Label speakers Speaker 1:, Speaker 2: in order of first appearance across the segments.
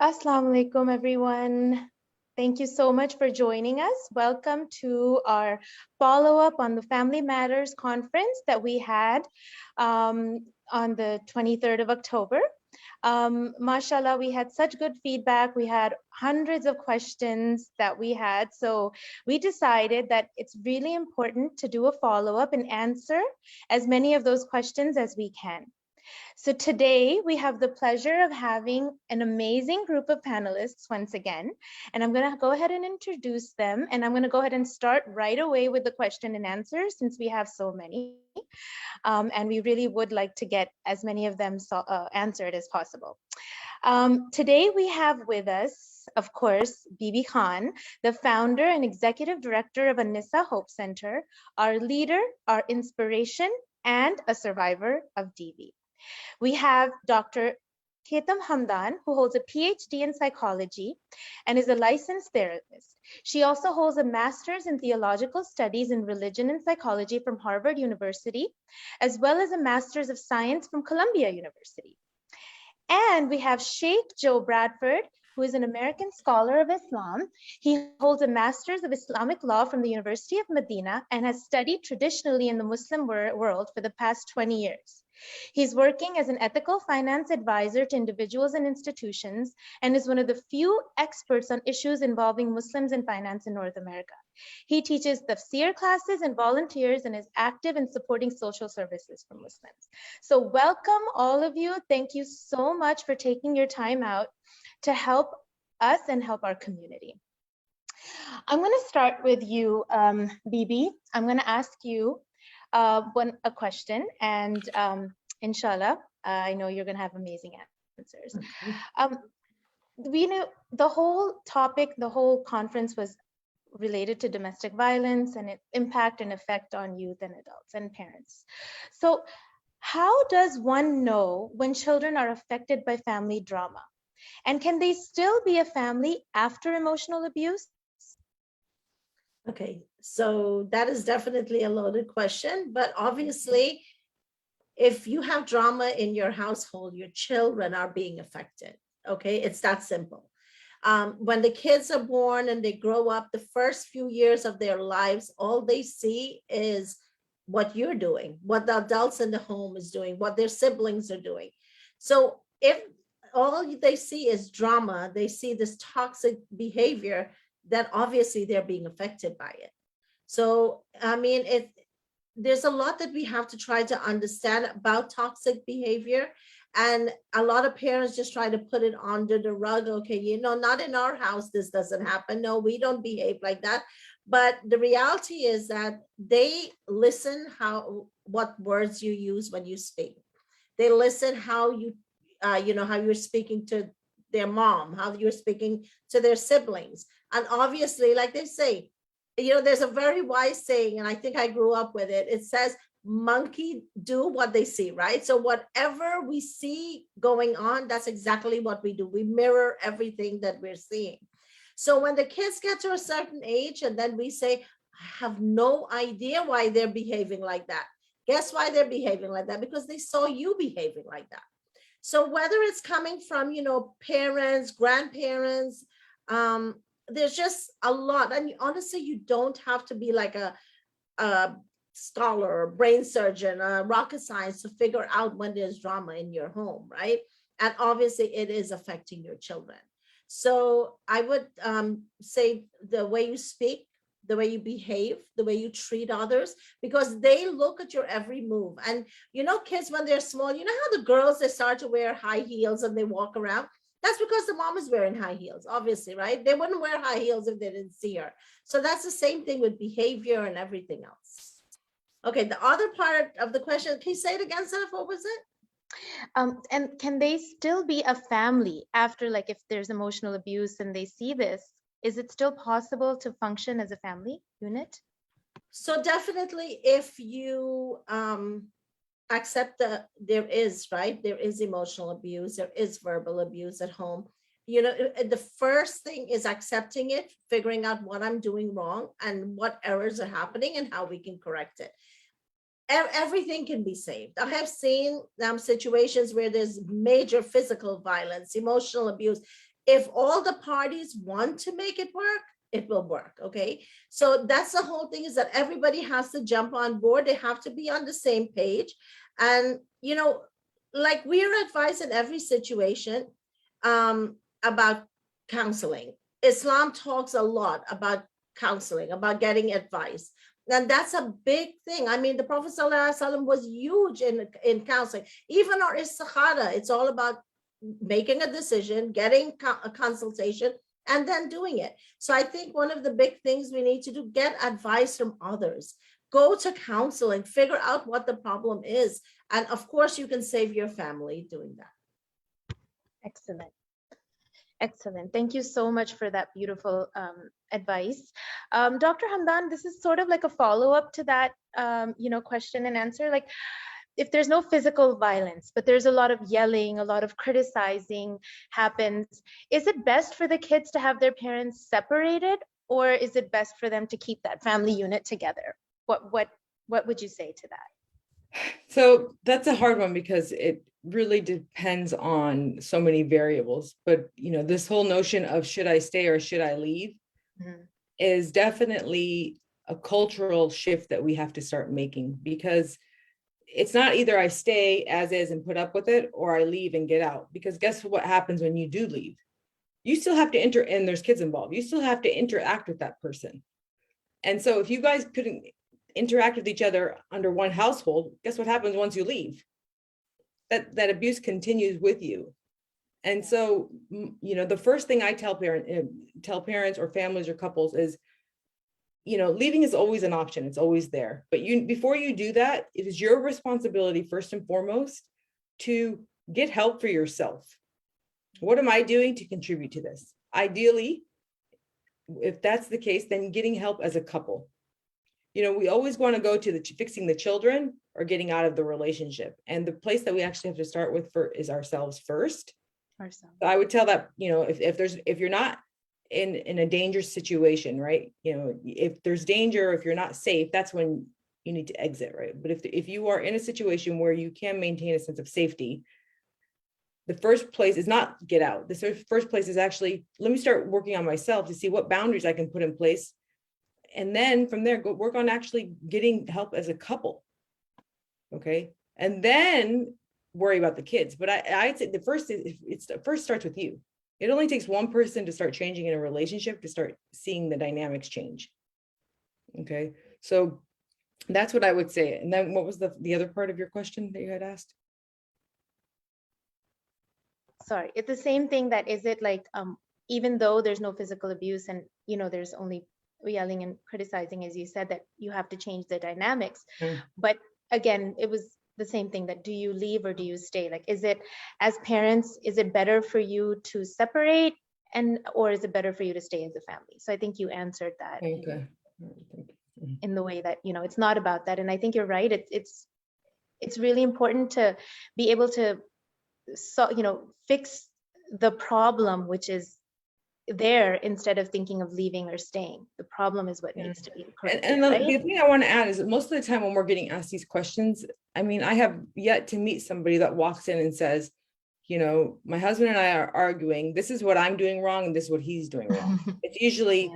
Speaker 1: Assalamu alaikum, everyone. Thank you so much for joining us. Welcome to our follow-up on the Family Matters conference that we had on the 23rd of October. Mashallah, we had such good feedback. We had hundreds of questions that we had. So we decided that it's really important to do a follow-up and answer as many of those questions as we can. So today we have the pleasure of having an amazing group of panelists once again, and I'm going to go ahead and introduce them, and I'm going to go ahead and start right away with the question and answer since we have so many, and we really would like to get as many of them answered as possible. Today we have with us, of course, Bibi Khan, the founder and executive director of An-Nisa Hope Center, our leader, our inspiration, and a survivor of DV. We have Dr. Ketam Hamdan, who holds a Ph.D. in psychology and is a licensed therapist. She also holds a master's in theological studies in religion and psychology from Harvard University, as well as a master's of science from Columbia University. And we have Shaykh Joe Bradford, who is an American scholar of Islam. He holds a master's of Islamic law from the University of Medina and has studied traditionally in the Muslim world for the past 20 years. He's working as an ethical finance advisor to individuals and institutions and is one of the few experts on issues involving Muslims and finance in North America. He teaches tafsir classes and volunteers and is active in supporting social services for Muslims. So welcome all of you. Thank you so much for taking your time out to help us and help our community. I'm going to start with you, Bibi. I'm going to ask you a question, and inshallah, I know you're going to have amazing answers. We know the whole topic, the whole conference was related to domestic violence and its impact and effect on youth and adults and parents. So how does one know when children are affected by family drama? And can they still be a family after emotional abuse?
Speaker 2: Okay, so that is definitely a loaded question, but obviously, if you have drama in your household, your children are being affected. Okay, it's that simple. When the kids are born and they grow up, the first few years of their lives, all they see is what you're doing, what the adults in the home is doing, what their siblings are doing. So if all they see is drama, they see this toxic behavior, then obviously they're being affected by it. So, I mean, there's a lot that we have to try to understand about toxic behavior. And a lot of parents just try to put it under the rug. Okay, not in our house, this doesn't happen. No, we don't behave like that. But the reality is that they listen what words you use when you speak. They listen how how you're speaking to their mom, how you're speaking to their siblings. And obviously, like they say, there's a very wise saying, and I think I grew up with it. It says, monkey do what they see, right? So whatever we see going on, that's exactly what we do. We mirror everything that we're seeing. So when the kids get to a certain age and then we say, I have no idea why they're behaving like that. Guess why they're behaving like that? Because they saw you behaving like that. So whether it's coming from, parents, grandparents, there's just a lot. And honestly, you don't have to be like a scholar, a brain surgeon, a rocket science to figure out when there's drama in your home, right? And obviously it is affecting your children. So I would say the way you speak, the way you behave, the way you treat others, because they look at your every move. And kids, when they're small, how the girls, they start to wear high heels and they walk around. That's because the mom is wearing high heels, obviously, right? They wouldn't wear high heels if they didn't see her. So that's the same thing with behavior and everything else. Okay, the other part of the question, can you say it again, Sadaf? What was it?
Speaker 1: And can they still be a family after, like, if there's emotional abuse and they see this, is it still possible to function as a family unit?
Speaker 2: So definitely, if you accept that there is emotional abuse, there is verbal abuse at home, the first thing is accepting it, figuring out what I'm doing wrong and what errors are happening and how we can correct it. Everything can be saved. I have seen situations where there's major physical violence, emotional abuse. if all the parties want to make it work, it will work. Okay. So that's the whole thing, is that everybody has to jump on board. They have to be on the same page. And, like we are advised in every situation about counseling. Islam talks a lot about counseling, about getting advice. And that's a big thing. I mean, the Prophet ﷺ was huge in counseling. Even our istikhara, it's all about making a decision, getting a consultation, and then doing it. So I think one of the big things we need to do, get advice from others. Go to counseling, figure out what the problem is. And of course, you can save your family doing that.
Speaker 1: Excellent. Excellent. Thank you so much for that beautiful advice. Dr. Hamdan, this is sort of like a follow-up to that, question and answer. Like, if there's no physical violence, but there's a lot of yelling, a lot of criticizing happens, is it best for the kids to have their parents separated, or is it best for them to keep that family unit together? What would you say to that?
Speaker 3: So that's a hard one, because it really depends on so many variables. But, this whole notion of should I stay or should I leave is definitely a cultural shift that we have to start making, because it's not either I stay as is and put up with it, or I leave and get out. Because guess what happens when you do leave? You still have to and there's kids involved. You still have to interact with that person. And so if you guys couldn't interact with each other under one household, guess what happens once you leave? That abuse continues with you. And so, the first thing I tell parents or families or couples is, leaving is always an option. It's always there. But before you do that, it is your responsibility, first and foremost, to get help for yourself. What am I doing to contribute to this? Ideally, if that's the case, then getting help as a couple. We always want to go to fixing the children or getting out of the relationship. And the place that we actually have to start with is ourselves first. So I would tell that, if you're not in a dangerous situation, right? If there's danger, if you're not safe, that's when you need to exit, right? But if you are in a situation where you can maintain a sense of safety, the first place is not get out. The first place is actually, let me start working on myself to see what boundaries I can put in place. And then from there, go work on actually getting help as a couple. Okay. And then worry about the kids. But I'd say the first starts with you. It only takes one person to start changing in a relationship to start seeing the dynamics change. Okay. So that's what I would say. And then what was the other part of your question that you had asked?
Speaker 1: Sorry, it's the same thing. That is it like, even though there's no physical abuse and, there's only yelling and criticizing, as you said, that you have to change the dynamics. But again, it was the same thing, that do you leave or do you stay? Like, is it, as parents, is it better for you to separate, or is it better for you to stay as a family? So I think you answered that in the way that, it's not about that. And I think you're right. It's really important to be able to, fix the problem, which is there, instead of thinking of leaving or staying. The problem is what needs to be corrected.
Speaker 3: And the thing I want to add is that most of the time when we're getting asked these questions, I mean, I have yet to meet somebody that walks in and says, my husband and I are arguing, this is what I'm doing wrong and this is what he's doing wrong. It's usually,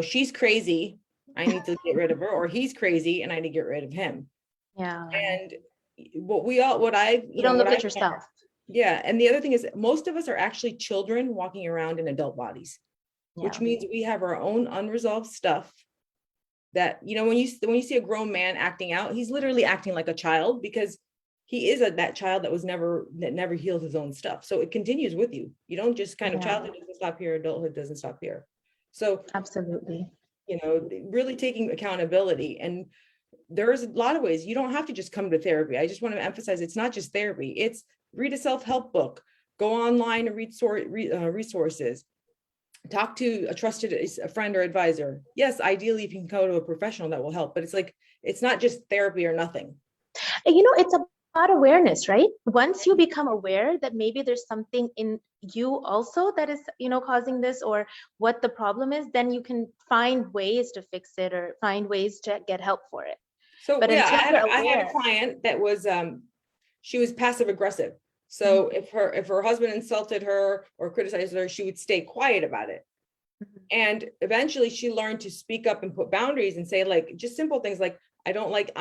Speaker 3: she's crazy, I need to get rid of her, or he's crazy and I need to get rid of him.
Speaker 1: Yeah.
Speaker 3: And you
Speaker 1: don't look at yourself.
Speaker 3: Yeah. And the other thing is, most of us are actually children walking around in adult bodies, which means we have our own unresolved stuff that, when you see a grown man acting out, he's literally acting like a child, because he is that child that never healed his own stuff. So it continues with you. You don't just kind of, childhood doesn't stop here, adulthood doesn't stop here. So
Speaker 1: absolutely,
Speaker 3: really taking accountability. And there's a lot of ways. You don't have to just come to therapy. I just want to emphasize, it's not just therapy. It's read a self-help book, go online and read resources, talk to a trusted friend or advisor. Yes, ideally, if you can go to a professional, that will help. But it's not just therapy or nothing.
Speaker 1: It's about awareness, right? Once you become aware that maybe there's something in you also that is, causing this, or what the problem is, then you can find ways to fix it or find ways to get help for it.
Speaker 3: So I had a client that was, she was passive aggressive. So if her husband insulted her or criticized her, she would stay quiet about it. And eventually she learned to speak up and put boundaries and say, like, just simple things like, I don't like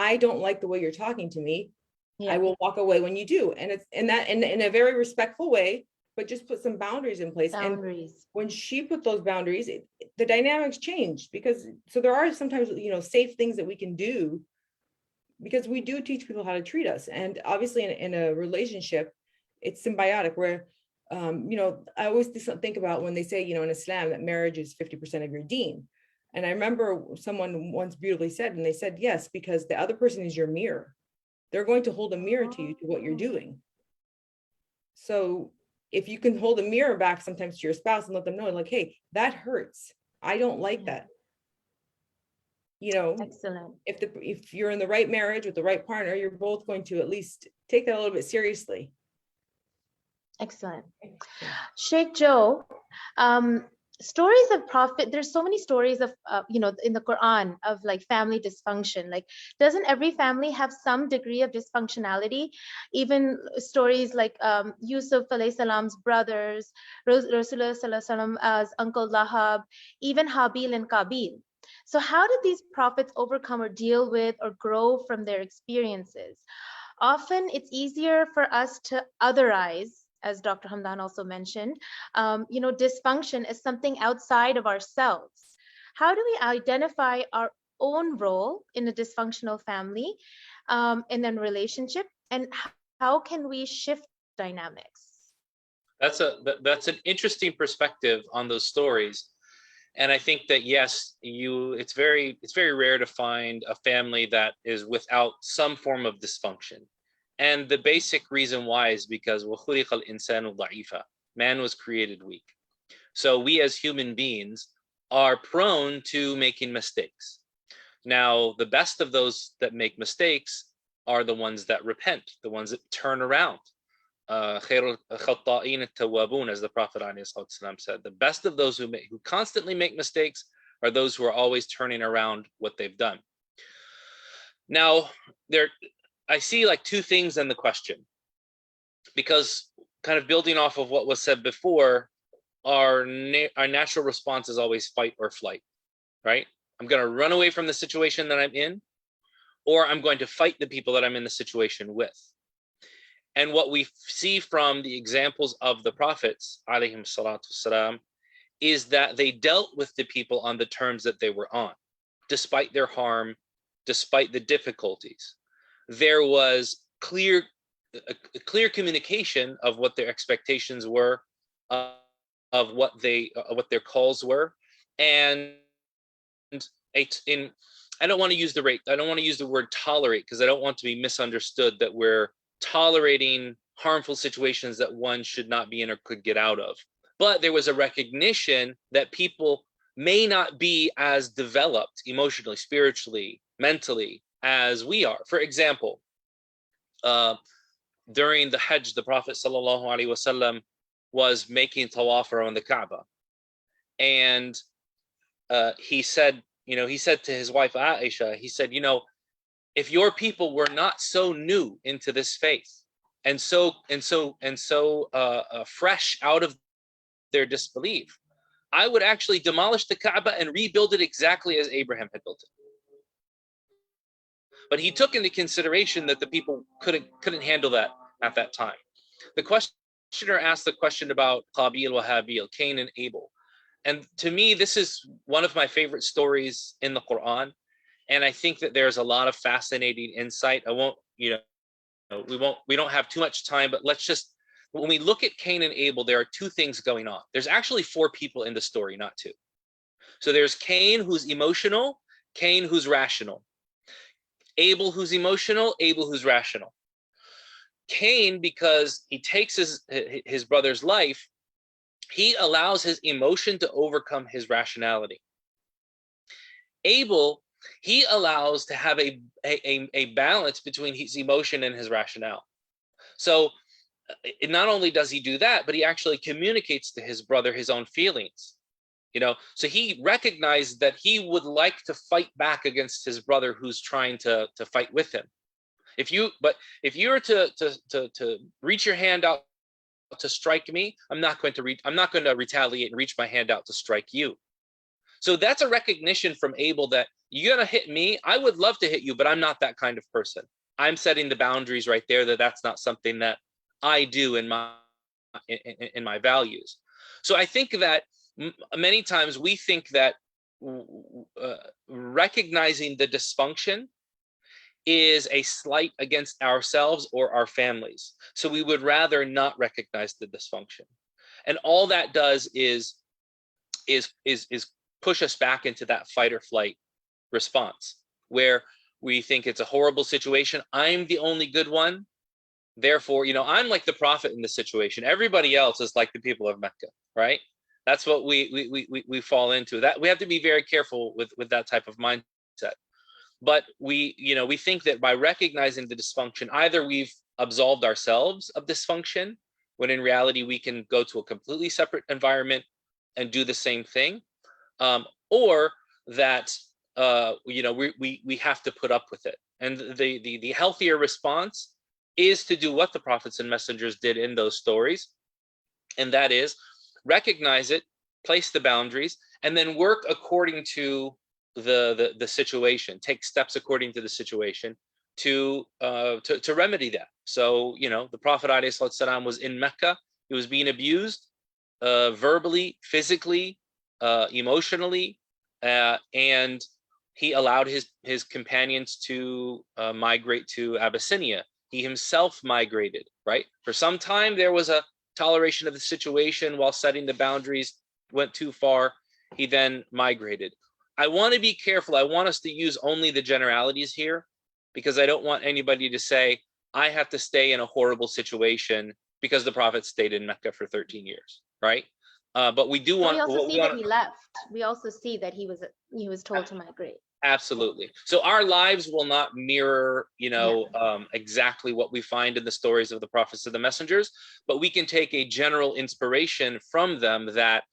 Speaker 3: the way you're talking to me.
Speaker 1: Yeah.
Speaker 3: I will walk away when you do. And it's in a very respectful way, but just put some boundaries in place.
Speaker 1: Boundaries.
Speaker 3: And when she put those boundaries, the dynamics changed, because so there are sometimes, safe things that we can do, because we do teach people how to treat us. And obviously in a relationship, it's symbiotic, where I always think about when they say, in Islam, that marriage is 50% of your deen. And I remember someone once beautifully said, and they said, yes, because the other person is your mirror. They're going to hold a mirror to you, to what you're doing. So if you can hold a mirror back sometimes to your spouse and let them know, like, hey, that hurts. I don't like that.
Speaker 1: Excellent.
Speaker 3: If you're in the right marriage with the right partner, you're both going to at least take that a little bit seriously.
Speaker 1: Excellent. Sheikh Joe, stories of prophet, there's so many stories of in the Quran of like family dysfunction. Like, doesn't every family have some degree of dysfunctionality? Even stories like Yusuf alayhi salam's brothers, Rasulullah sallallahu alaihi wasallam's uncle Lahab, even Habil and Qabil. So how did these prophets overcome or deal with or grow from their experiences? Often it's easier for us to otherize, as Dr. Hamdan also mentioned, dysfunction as something outside of ourselves. How do we identify our own role in a dysfunctional family and then relationship, and how can we shift dynamics?
Speaker 4: That's an interesting perspective on those stories. And I think that, yes, it's very rare to find a family that is without some form of dysfunction. And the basic reason why is because وَخُلِقَ الْإِنسَانُ ضَعِيفًا, man was created weak. So we as human beings are prone to making mistakes. Now, the best of those that make mistakes are the ones that repent, the ones that turn around. خَيْرُ الْخَطَّائِينَ التَّوَّابُونَ, as the Prophet ﷺ said. The best of those who constantly make mistakes are those who are always turning around what they've done. Now, I see like two things in the question, because kind of building off of what was said before, our natural response is always fight or flight, right? I'm going to run away from the situation that I'm in, or I'm going to fight the people that I'm in the situation with. And what we see from the examples of the prophets, alayhim salatu salam, is that they dealt with the people on the terms that they were on, despite their harm, despite the difficulties. There was clear communication of what their expectations were, of what their calls were, and I don't want to use the word tolerate, because I don't want to be misunderstood that we're tolerating harmful situations that one should not be in or could get out of. But there was a recognition that people may not be as developed emotionally, spiritually, mentally as we are. For example, during the Hajj, the Prophet ﷺ was making tawaf around the Kaaba, and he said to his wife Aisha, he said, if your people were not so new into this faith and so fresh out of their disbelief, I would actually demolish the Kaaba and rebuild it exactly as Abraham had built it. But he took into consideration that the people couldn't handle that at that time. The questioner asked the question about Qabil wa Habil, Cain and Abel. And to me, this is one of my favorite stories in the Quran. And I think that there's a lot of fascinating insight. We don't have too much time, but when we look at Cain and Abel, there are two things going on. There's actually four people in the story, not two. So there's Cain, who's emotional, Cain, who's rational, Abel, who's emotional, Abel, who's rational. Cain, because he takes his brother's life, he allows his emotion to overcome his rationality. Abel, he allows to have a balance between his emotion and his rationale. So not only does he do that, but he actually communicates to his brother his own feelings. So he recognized that he would like to fight back against his brother who's trying to fight with him. If you were to reach your hand out to strike me, I'm not going to retaliate and reach my hand out to strike you. So that's a recognition from Abel that you're going to hit me. I would love to hit you, but I'm not that kind of person. I'm setting the boundaries right there that that's not something that I do in my values. So I think that many times we think that recognizing the dysfunction is a slight against ourselves or our families. So we would rather not recognize the dysfunction. And all that does is push us back into that fight or flight response, where we think it's a horrible situation. I'm the only good one. Therefore, I'm like the prophet in this situation. Everybody else is like the people of Mecca, right? That's what we fall into. That we have to be very careful with that type of mindset. But we think that by recognizing the dysfunction, either we've absolved ourselves of dysfunction, when in reality we can go to a completely separate environment and do the same thing, or that we have to put up with it. And the healthier response is to do what the prophets and messengers did in those stories, and that is recognize it, place the boundaries, and then work according to the situation. Take steps according to the situation to remedy that. So the Prophet ﷺ was in Mecca. He was being abused verbally, physically, emotionally, and he allowed his companions to migrate to Abyssinia. He himself migrated, right? For some time, there was a toleration of the situation while setting the boundaries, went too far. He then migrated. I want to be careful. I want us to use only the generalities here, because I don't want anybody to say, I have to stay in a horrible situation because the Prophet stayed in Mecca for 13 years, right? But we do want.
Speaker 1: We also see that he left. We also see that he was told to migrate.
Speaker 4: Absolutely. So our lives will not mirror, exactly what we find in the stories of the prophets and the messengers, but we can take a general inspiration from them that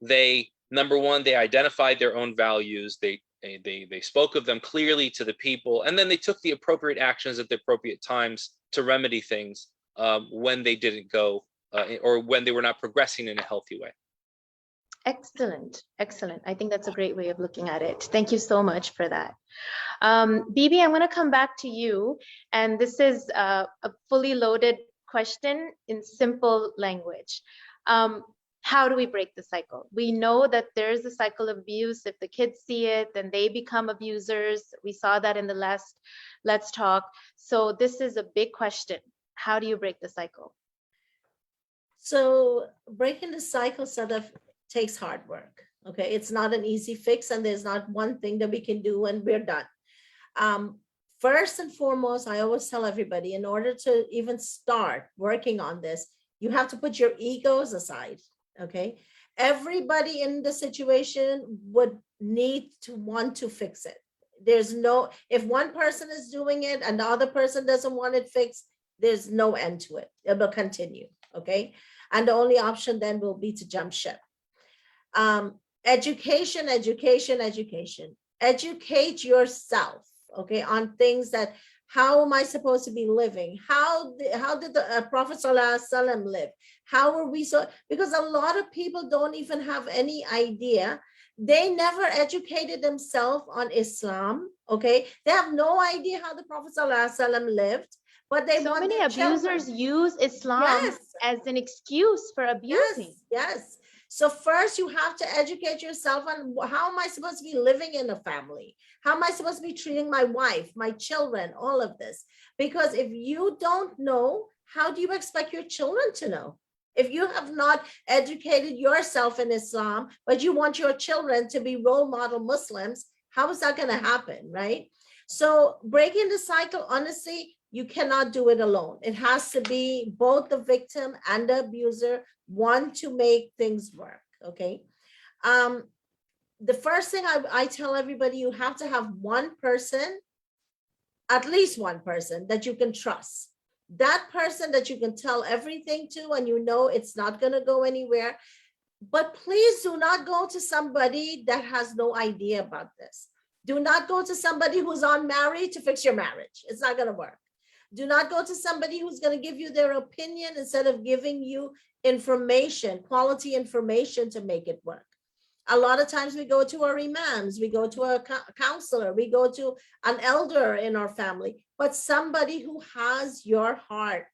Speaker 4: they, number one, they identified their own values. They spoke of them clearly to the people, and then they took the appropriate actions at the appropriate times to remedy things when they didn't go or when they were not progressing in a healthy way.
Speaker 1: Excellent. Excellent. I think that's a great way of looking at it. Thank you so much for that. Bibi, I'm going to come back to you. And this is a fully loaded question in simple language. How do we break the cycle? We know that there's a cycle of abuse. If the kids see it, then they become abusers. We saw that in the last Let's Talk. So this is a big question. How do you break the cycle?
Speaker 2: So breaking the cycle, Sadaf, takes hard work. Okay, it's not an easy fix, and there's not one thing that we can do and we're done. First and foremost, I always tell everybody, in order to even start working on this, you have to put your egos aside. Okay, everybody in the situation would need to want to fix it. There's no, if one person is doing it and the other person doesn't want it fixed, there's no end to it. It will continue. Okay, and the only option then will be to jump ship. Education. Educate yourself, okay, on things that, how am I supposed to be living? How did the Prophet ﷺ live? How are we so? Because a lot of people don't even have any idea. They never educated themselves on Islam, okay? They have no idea how the Prophet ﷺ lived. But they
Speaker 1: so many abusers use Islam as an excuse for abusing.
Speaker 2: Yes. So first you have to educate yourself on, how am I supposed to be living in a family? How am I supposed to be treating my wife, my children, all of this? Because if you don't know, how do you expect your children to know? If you have not educated yourself in Islam, but you want your children to be role model Muslims, how is that going to happen, right? So breaking the cycle, honestly, you cannot do it alone. It has to be both the victim and the abuser want to make things work, okay? The first thing I tell everybody, you have to have one person, at least one person that you can trust. That person that you can tell everything to, and you know it's not going to go anywhere. But please do not go to somebody that has no idea about this. Do not go to somebody who's unmarried to fix your marriage. It's not going to work. Do not go to somebody who's going to give you their opinion instead of giving you information, quality information to make it work. A lot of times we go to our imams, we go to a counselor, we go to an elder in our family, but somebody who has your heart,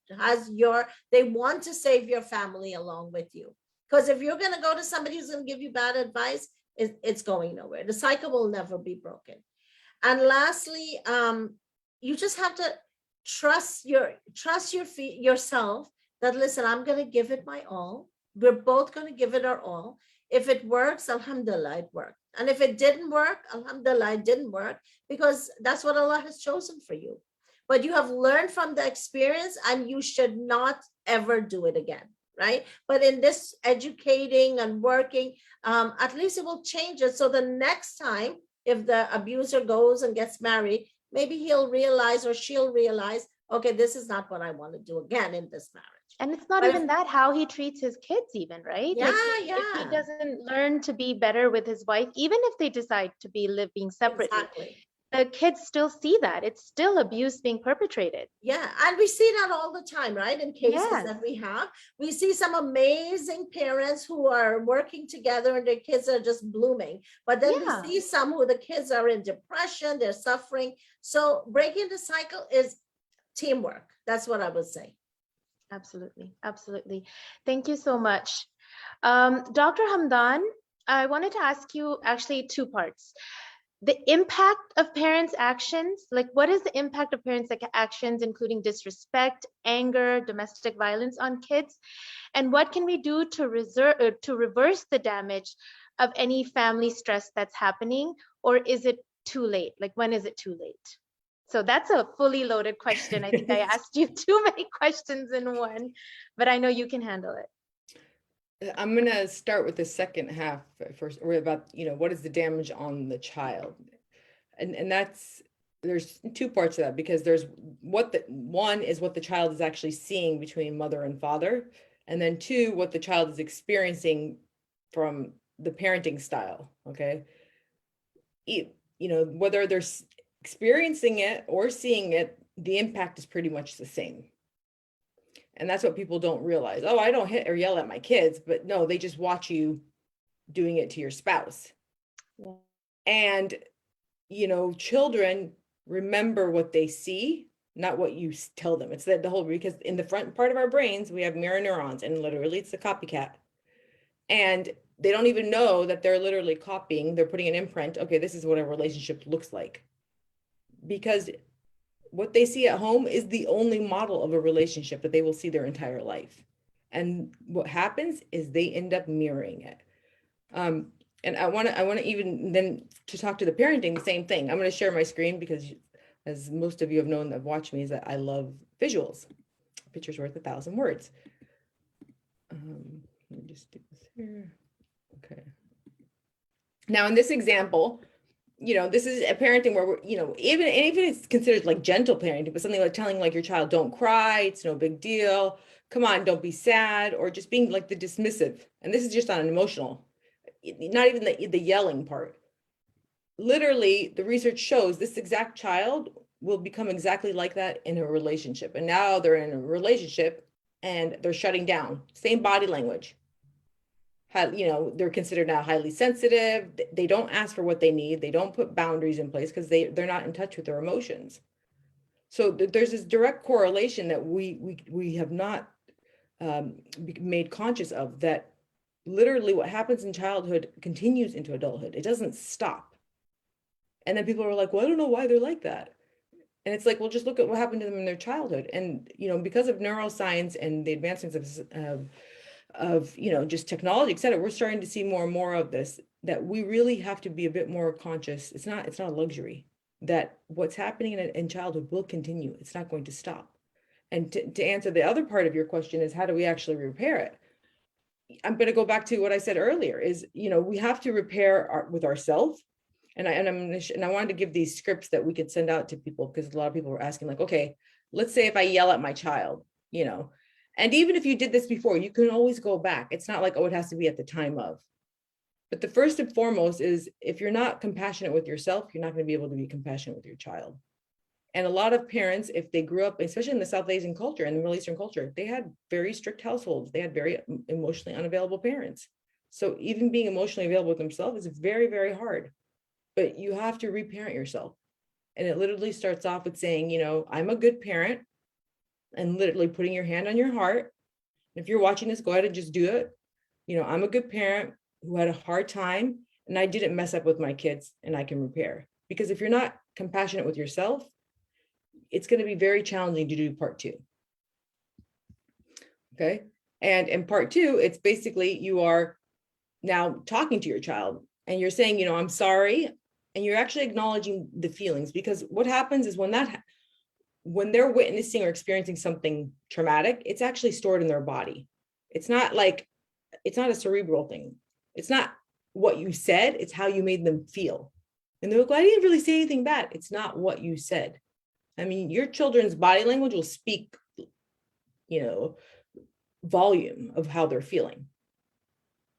Speaker 2: they want to save your family along with you. Because if you're going to go to somebody who's going to give you bad advice, it's going nowhere. The cycle will never be broken. And lastly, you just have to trust yourself that, listen, I'm going to give it my all. We're both going to give it our all. If it works, alhamdulillah, it worked. And if it didn't work, alhamdulillah, it didn't work, because that's what Allah has chosen for you. But you have learned from the experience and you should not ever do it again, right? But in this educating and working, at least it will change it. So the next time, if the abuser goes and gets married, maybe he'll realize or she'll realize, okay, this is not what I want to do again in this marriage.
Speaker 1: And it's not even that, how he treats his kids even, right?
Speaker 2: Yeah,
Speaker 1: like,
Speaker 2: yeah.
Speaker 1: If he doesn't learn to be better with his wife, even if they decide to be living separately,
Speaker 2: Exactly.
Speaker 1: the kids still see that. It's still abuse being perpetrated.
Speaker 2: Yeah, and we see that all the time, right? In cases
Speaker 1: Yes.
Speaker 2: that we have, we see some amazing parents who are working together and their kids are just blooming. But then
Speaker 1: Yeah.
Speaker 2: we see some who the kids are in depression, they're suffering. So breaking the cycle is teamwork. That's what I would say.
Speaker 1: Absolutely. Absolutely. Thank you so much. Dr. Hamdan, I wanted to ask you actually two parts. The impact of parents' actions, like what is the impact of parents' actions, including disrespect, anger, domestic violence on kids? And what can we do to reverse the damage of any family stress that's happening? Or is it too late? Like, when is it too late? So that's a fully loaded question. I think I asked you too many questions in one, but I know you can handle it.
Speaker 3: I'm going to start with the second half first, or about, what is the damage on the child? And there's two parts of that, because there's one is what the child is actually seeing between mother and father. And then two, what the child is experiencing from the parenting style. Okay. Whether they're experiencing it or seeing it, the impact is pretty much the same. And that's what people don't realize. Oh, I don't hit or yell at my kids, but no, they just watch you doing it to your spouse. Yeah. And, children remember what they see, not what you tell them. It's that the whole, because in the front part of our brains, we have mirror neurons, and literally it's the copycat. And they don't even know that they're literally copying, they're putting an imprint. Okay, this is what a relationship looks like. Because what they see at home is the only model of a relationship that they will see their entire life. And what happens is they end up mirroring it. And I want to even then to talk to the parenting, the same thing. I'm going to share my screen because, as most of you have known that watch me, is that I love visuals. Picture's worth 1,000 words. Let me just do this here. Okay. Now, in this example, this is a parenting where we're, even it's considered like gentle parenting, but something like telling like your child, don't cry, it's no big deal. Come on, don't be sad, or just being like the dismissive. And this is just on an emotional, not even the yelling part. Literally, the research shows this exact child will become exactly like that in a relationship. And now they're in a relationship and they're shutting down, same body language. They're considered now highly sensitive. They don't ask for what they need. They don't put boundaries in place because they're not in touch with their emotions. So there's this direct correlation that we have not made conscious of, that literally what happens in childhood continues into adulthood. It doesn't stop. And then people are like, well, I don't know why they're like that. And it's like, well, just look at what happened to them in their childhood. And, because of neuroscience and the advancements of just technology, et cetera, we're starting to see more and more of this, that we really have to be a bit more conscious. It's not a luxury, that what's happening in childhood will continue. It's not going to stop. And to answer the other part of your question is, how do we actually repair it? I'm going to go back to what I said earlier is, we have to repair with ourselves. And I wanted to give these scripts that we could send out to people, because a lot of people were asking, like, okay, let's say if I yell at my child, and even if you did this before, you can always go back. It's not like, oh, it has to be at the time of. But the first and foremost is, if you're not compassionate with yourself, you're not going to be able to be compassionate with your child. And a lot of parents, if they grew up, especially in the South Asian culture and the Middle Eastern culture, they had very strict households. They had very emotionally unavailable parents. So even being emotionally available with themselves is very, very hard. But you have to reparent yourself. And it literally starts off with saying, you know, I'm a good parent, and literally putting your hand on your heart. If you're watching this, go ahead and just do it. You know, I'm a good parent who had a hard time, and I didn't mess up with my kids, and I can repair. Because if you're not compassionate with yourself, it's going to be very challenging to do part two. Okay. And in part two, it's basically you are now talking to your child and you're saying, you know, I'm sorry. And you're actually acknowledging the feelings, because what happens is when they're witnessing or experiencing something traumatic, it's actually stored in their body. It's not a cerebral thing. It's not what you said, it's how you made them feel. And they're like, well, I didn't really say anything bad. It's not what you said. I mean, your children's body language will speak, you know, volume of how they're feeling.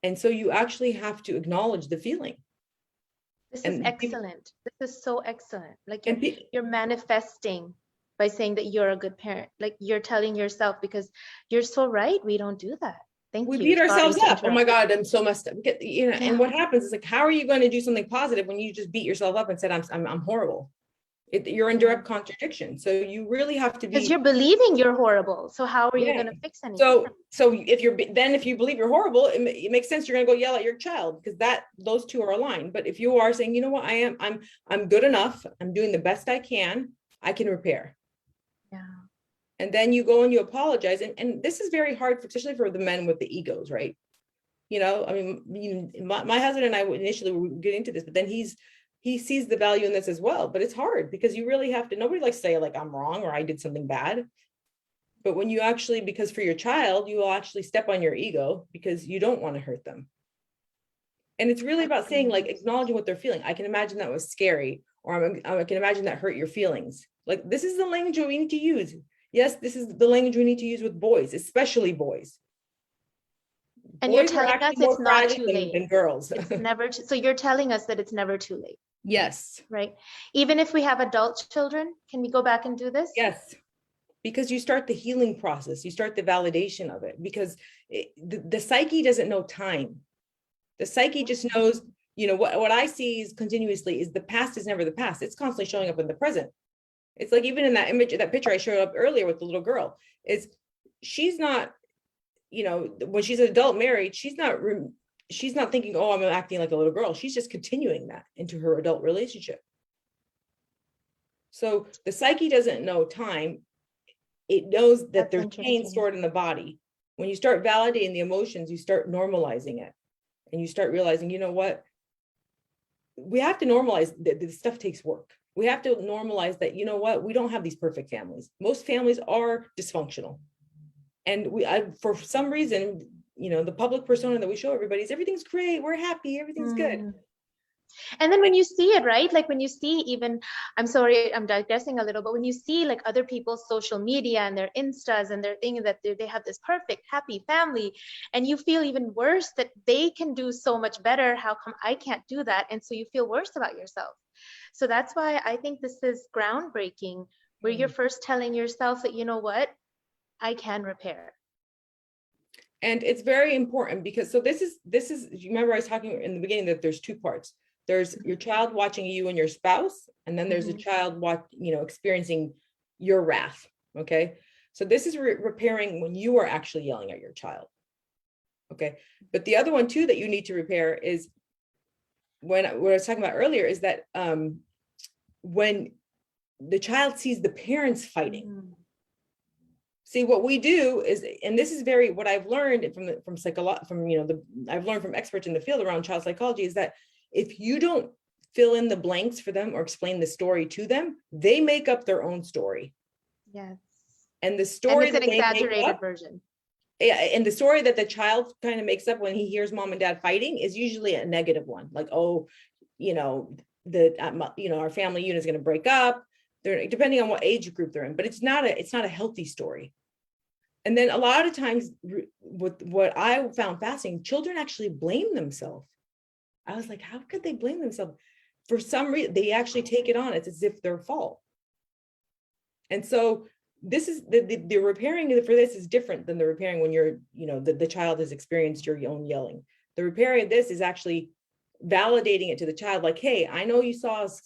Speaker 3: And so you actually have to acknowledge the feeling.
Speaker 1: This is
Speaker 3: And
Speaker 1: excellent. This is so excellent. Like
Speaker 3: and
Speaker 1: you're manifesting by saying that you're a good parent. Like you're telling yourself, because you're so right. We don't do that. Thank
Speaker 3: we
Speaker 1: you.
Speaker 3: beat ourselves
Speaker 1: Sorry to
Speaker 3: up. Oh my God, I'm so messed up. You know,
Speaker 1: Yeah.
Speaker 3: and what happens is like, how are you going to do something positive when you just beat yourself up and said, I'm horrible? You're in direct contradiction. So you really have to be,
Speaker 1: because you're believing you're horrible. So how are you
Speaker 3: yeah.
Speaker 1: going to fix anything?
Speaker 3: So if you believe you're horrible, it makes sense you're going to go yell at your child, because those two are aligned. But if you are saying, you know what, I'm good enough, I'm doing the best I can repair.
Speaker 1: Yeah.
Speaker 3: And then you go and you apologize. And this is very hard, especially for the men with the egos, right? You know, I mean, my husband and I initially were getting into this, but then he sees the value in this as well. But it's hard because you really have to, nobody likes to say like, I'm wrong or I did something bad. But when you actually, because for your child, you will actually step on your ego because you don't want to hurt them. And it's really about saying, like, acknowledging what they're feeling. I can imagine that was scary, or I can imagine that hurt your feelings. Like, this is the language we need to use. Yes, this is the language we need to use with boys, especially boys.
Speaker 1: And
Speaker 3: Boys
Speaker 1: you're telling us it's not too late
Speaker 3: than girls.
Speaker 1: It's never so you're telling us that it's never too late.
Speaker 3: Yes.
Speaker 1: Right. Even if we have adult children, can we go back and do this?
Speaker 3: Yes. Because you start the healing process, you start the validation of it, because the psyche doesn't know time. The psyche just knows, you know, what I see is continuously is the past is never the past. It's constantly showing up in the present. It's like, even in that image, that picture I showed up earlier with the little girl, is she's not, you know, when she's an adult married, she's not thinking, oh, I'm acting like a little girl. She's just continuing that into her adult relationship. So the psyche doesn't know time. It knows that there's pain stored in the body. When you start validating the emotions, you start normalizing it. And you start realizing, you know what? We have to normalize that this stuff takes work. We have to normalize that, you know what? We don't have these perfect families. Most families are dysfunctional. And for some reason, you know, the public persona that we show everybody is everything's great, we're happy, everything's good.
Speaker 1: And then when you see it, right? Like when you see even, I'm sorry, I'm digressing a little, but when you see like other people's social media and their Instas and their thing that they have this perfect, happy family, and you feel even worse that they can do so much better. How come I can't do that? And so you feel worse about yourself. So that's why I think this is groundbreaking, where you're first telling yourself that, you know what, I can repair.
Speaker 3: And it's very important because, so this is, you remember I was talking in the beginning that there's two parts. There's your child watching you and your spouse, and then there's a child experiencing your wrath. Okay. So this is repairing when you are actually yelling at your child. Okay. But the other one too, that you need to repair is what I was talking about earlier, is that when the child sees the parents fighting. See, what we do is, and this is what I've learned I've learned from experts in the field around child psychology, is that if you don't fill in the blanks for them or explain the story to them, they make up their own story.
Speaker 1: Yes.
Speaker 3: And the story,
Speaker 1: and it's an exaggerated version.
Speaker 3: Yeah, and the story that the child kind of makes up when he hears mom and dad fighting is usually a negative one. Like, oh, you know, our family unit is going to break up. They're, depending on what age group they're in, but it's not a healthy story. And then a lot of times, what I found fascinating, children actually blame themselves. I was like, how could they blame themselves? For some reason, they actually take it on. It's as if their fault. And so this is the repairing for this is different than the repairing when you're, the child has experienced your own yelling. The repairing of this is actually validating it to the child, like, hey, I know you saw us,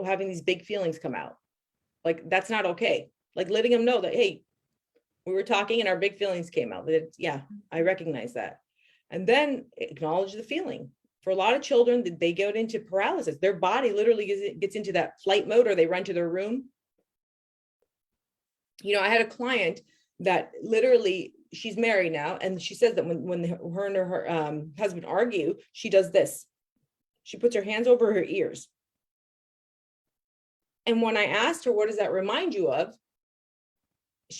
Speaker 3: having these big feelings come out. Like, that's not okay. Like letting them know that, hey, we were talking and our big feelings came out. That, yeah, I recognize that. And then acknowledge the feeling. For a lot of children, they get into paralysis. Their body literally gets into that flight mode, or they run to their room. I had a client that literally, she's married now, and she says that when her and her husband argue, she does this. She puts her hands over her ears. And when I asked her, what does that remind you of?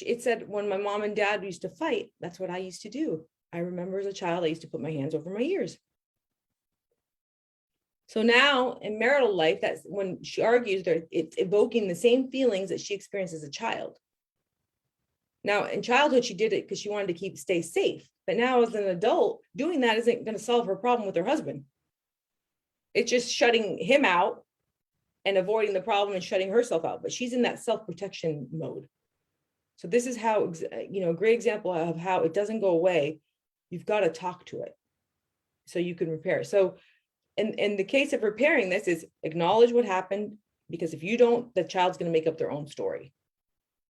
Speaker 3: It said, when my mom and dad used to fight, that's what I used to do. I remember as a child, I used to put my hands over my ears. So now in marital life, that's when she argues, it's evoking the same feelings that she experienced as a child. Now in childhood, she did it because she wanted to stay safe. But now as an adult, doing that isn't going to solve her problem with her husband. It's just shutting him out and avoiding the problem and shutting herself out. But she's in that self-protection mode. So this is how, a great example of how it doesn't go away. You've got to talk to it so you can repair. So in the case of repairing this is acknowledge what happened, because if you don't, the child's going to make up their own story.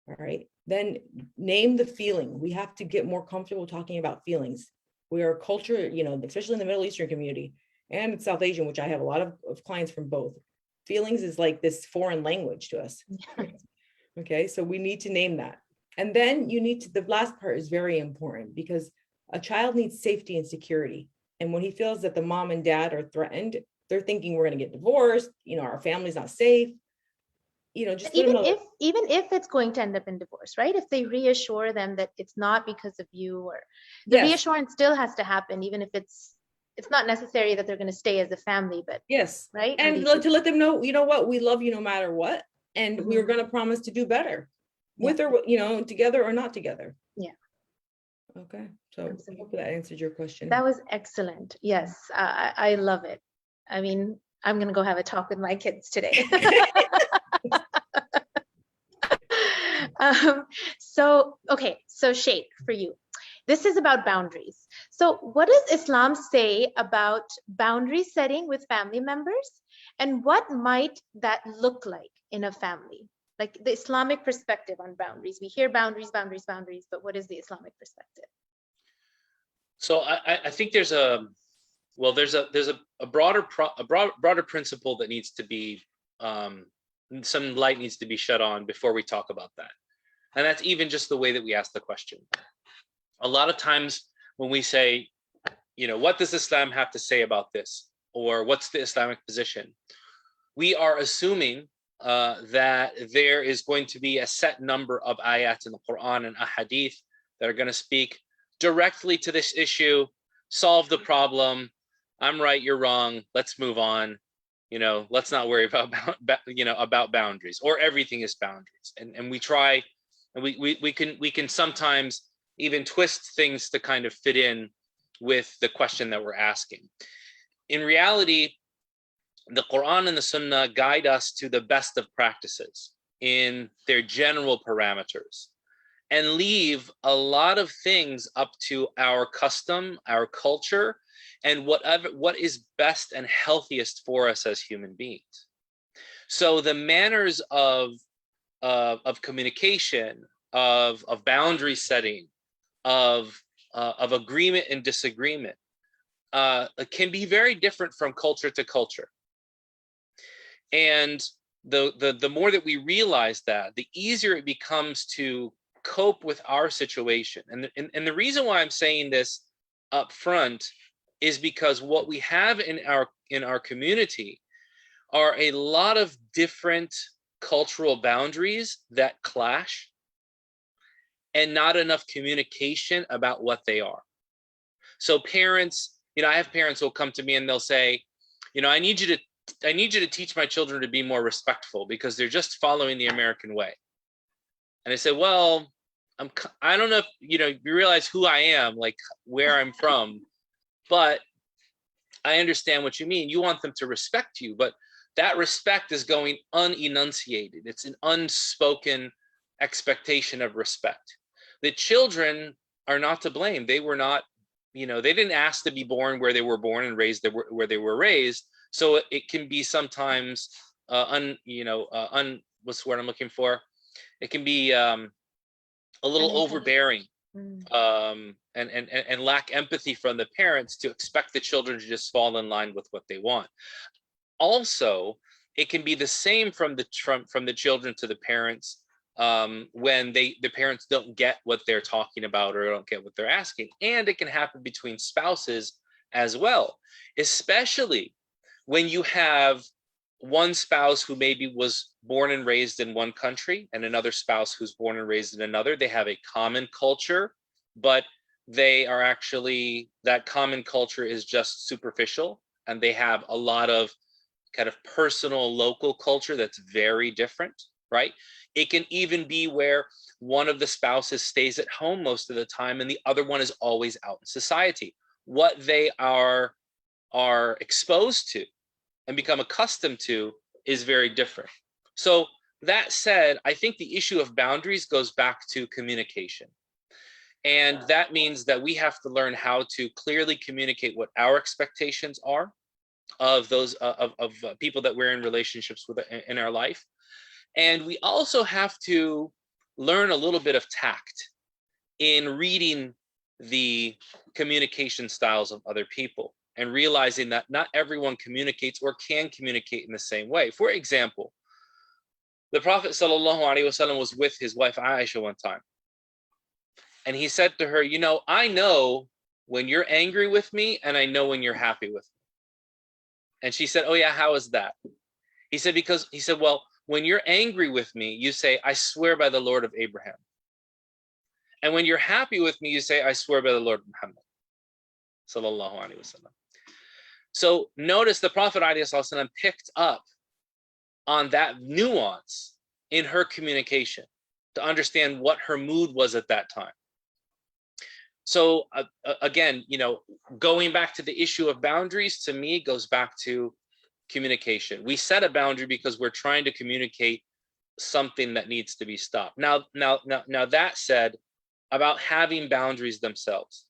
Speaker 3: All right. Then name the feeling. We have to get more comfortable talking about feelings. We are a culture, especially in the Middle Eastern community and South Asian, which I have a lot of clients from both. Feelings is like this foreign language to us. Okay. So we need to name that. And then the last part is very important, because a child needs safety and security. And when he feels that the mom and dad are threatened, they're thinking we're going to get divorced, our family's not safe. Just
Speaker 1: even if it's going to end up in divorce, right? If they reassure them that it's not because of you, or the reassurance still has to happen, even if it's not necessary that they're going to stay as a family, but
Speaker 3: yes,
Speaker 1: right.
Speaker 3: And to let them know, what, we love you no matter what, and we're going to promise to do better with or together or not together.
Speaker 1: Yeah.
Speaker 3: Okay. So I hope that answered your question.
Speaker 1: That was excellent. Yes. I love it. I mean, I'm going to go have a talk with my kids today. So Shaykh, for you, this is about boundaries. So what does Islam say about boundary setting with family members, and what might that look like in a family? Like the Islamic perspective on boundaries. We hear boundaries, but what is the Islamic perspective?
Speaker 4: So I think there's a broader principle that needs to be some light needs to be shed on before we talk about that. And that's even just the way that we ask the question. A lot of times when we say, what does Islam have to say about this? Or what's the Islamic position? We are assuming that there is going to be a set number of ayat in the Quran and ahadith that are going to speak directly to this issue, solve the problem. I'm right, you're wrong. Let's move on. Let's not worry about boundaries, or everything is boundaries. And we try, and we can sometimes even twist things to kind of fit in with the question that we're asking. In reality, the Quran and the Sunnah guide us to the best of practices in their general parameters, and leave a lot of things up to our custom, our culture, and what is best and healthiest for us as human beings. So the manners of communication, of boundary setting, of agreement and disagreement, can be very different from culture to culture. And the more that we realize that, the easier it becomes to cope with our situation. And the reason why I'm saying this up front is because what we have in our community are a lot of different cultural boundaries that clash, and not enough communication about what they are. So parents, I have parents who will come to me and they'll say, I need you to teach my children to be more respectful because they're just following the American way. And I say, well, I don't know if you realize who I am, like where I'm from, but I understand what you mean. You want them to respect you, but that respect is going unenunciated. It's an unspoken expectation of respect. The children are not to blame. They were not, they didn't ask to be born where they were born and raised where they were raised. So it can be sometimes what's the word I'm looking for? It can be a little overbearing, and lack empathy from the parents to expect the children to just fall in line with what they want. Also, it can be the same from the children to the parents when the parents don't get what they're talking about or don't get what they're asking. And it can happen between spouses as well, especially when you have one spouse who maybe was born and raised in one country and another spouse who's born and raised in another. They have a common culture, but they are actually, that common culture is just superficial, and they have a lot of kind of personal local culture that's very different, right? It can even be where one of the spouses stays at home most of the time and the other one is always out in society. What they are exposed to and become accustomed to is very different. So that said, I think the issue of boundaries goes back to communication. And that means that we have to learn how to clearly communicate what our expectations are of those of people that we're in relationships with in our life. And we also have to learn a little bit of tact in reading the communication styles of other people and realizing that not everyone communicates or can communicate in the same way. For example, the Prophet ﷺ was with his wife Aisha one time, and he said to her, I know when you're angry with me and I know when you're happy with me. And she said, oh yeah, how is that? He said, well, when you're angry with me, you say, I swear by the Lord of Abraham. And when you're happy with me, you say, I swear by the Lord of Muhammad. Sallallahu alaihi wasallam. So notice the Prophet ﷺ picked up on that nuance in her communication to understand what her mood was at that time. So again, going back to the issue of boundaries, to me, goes back to communication. We set a boundary because we're trying to communicate something that needs to be stopped. Now that said, about having boundaries themselves,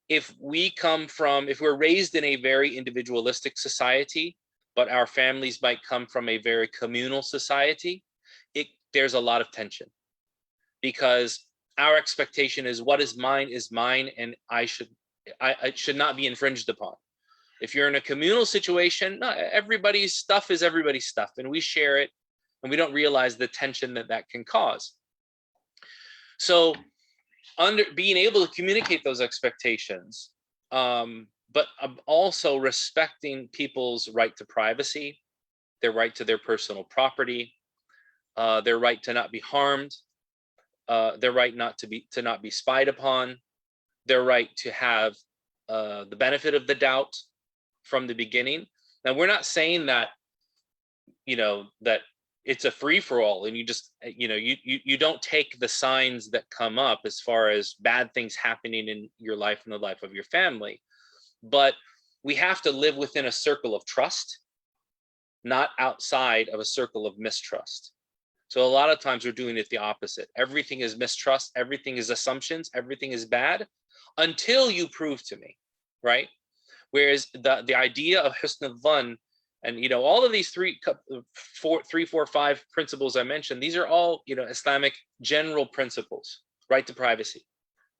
Speaker 4: if we're raised in a very individualistic society, but our families might come from a very communal society, there's a lot of tension, because our expectation is what is mine, and I should not be infringed upon. If you're in a communal situation, no, everybody's stuff is everybody's stuff, and we share it, and we don't realize the tension that can cause. So being able to communicate those expectations, but also respecting people's right to privacy, their right to their personal property, their right to not be harmed, their right not to be spied upon, their right to have the benefit of the doubt from the beginning. Now, we're not saying that that it's a free-for-all and you just you don't take the signs that come up as far as bad things happening in your life and the life of your family, but we have to live within a circle of trust, not outside of a circle of mistrust. So a lot of times we're doing it the opposite. Everything is mistrust, everything is assumptions, everything is bad until you prove to me, right? Whereas the idea of husn al-dhann, and all of these three, four, five principles I mentioned, these are all Islamic general principles: right to privacy,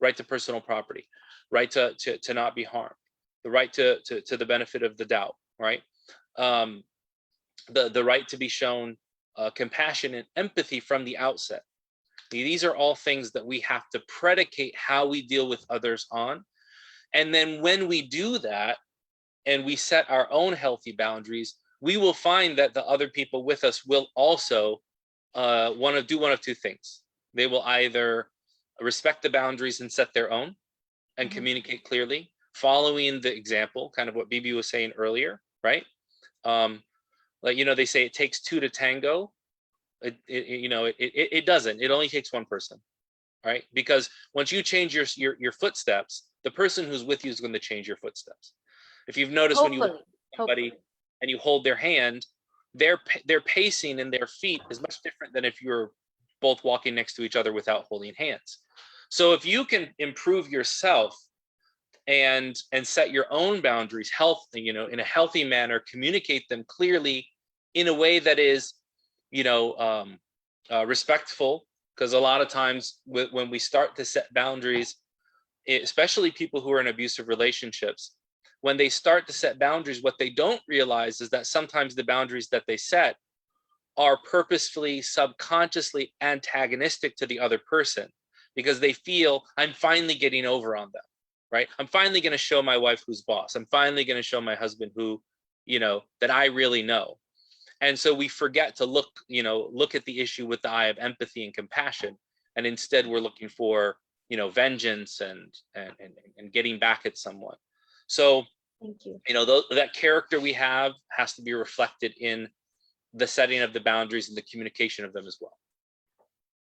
Speaker 4: right to personal property, right to not be harmed, the right to the benefit of the doubt, right? The right to be shown compassion and empathy from the outset. These are all things that we have to predicate how we deal with others on. And then when we do that and we set our own healthy boundaries, we will find that the other people with us will also want to do one of two things. They will either respect the boundaries and set their own and communicate clearly, following the example, kind of what Bibi was saying earlier, right? They say it takes two to tango. It doesn't. It only takes one person, right? Because once you change your footsteps, the person who's with you is going to change your footsteps. If you've noticed, when you look at somebody and you hold their hand, their pacing and their feet is much different than if you're both walking next to each other without holding hands. So if you can improve yourself and set your own boundaries healthy, in a healthy manner, communicate them clearly in a way that is, respectful, because a lot of times when we start to set boundaries, especially people who are in abusive relationships, when they start to set boundaries, what they don't realize is that sometimes the boundaries that they set are purposefully, subconsciously antagonistic to the other person, because they feel, I'm finally getting over on them, right? I'm finally going to show my wife who's boss. I'm finally going to show my husband who, that I really know. And so we forget to look at the issue with the eye of empathy and compassion. And instead we're looking for, vengeance and getting back at someone. So,
Speaker 1: Thank you.
Speaker 4: That character we have has to be reflected in the setting of the boundaries and the communication of them as well.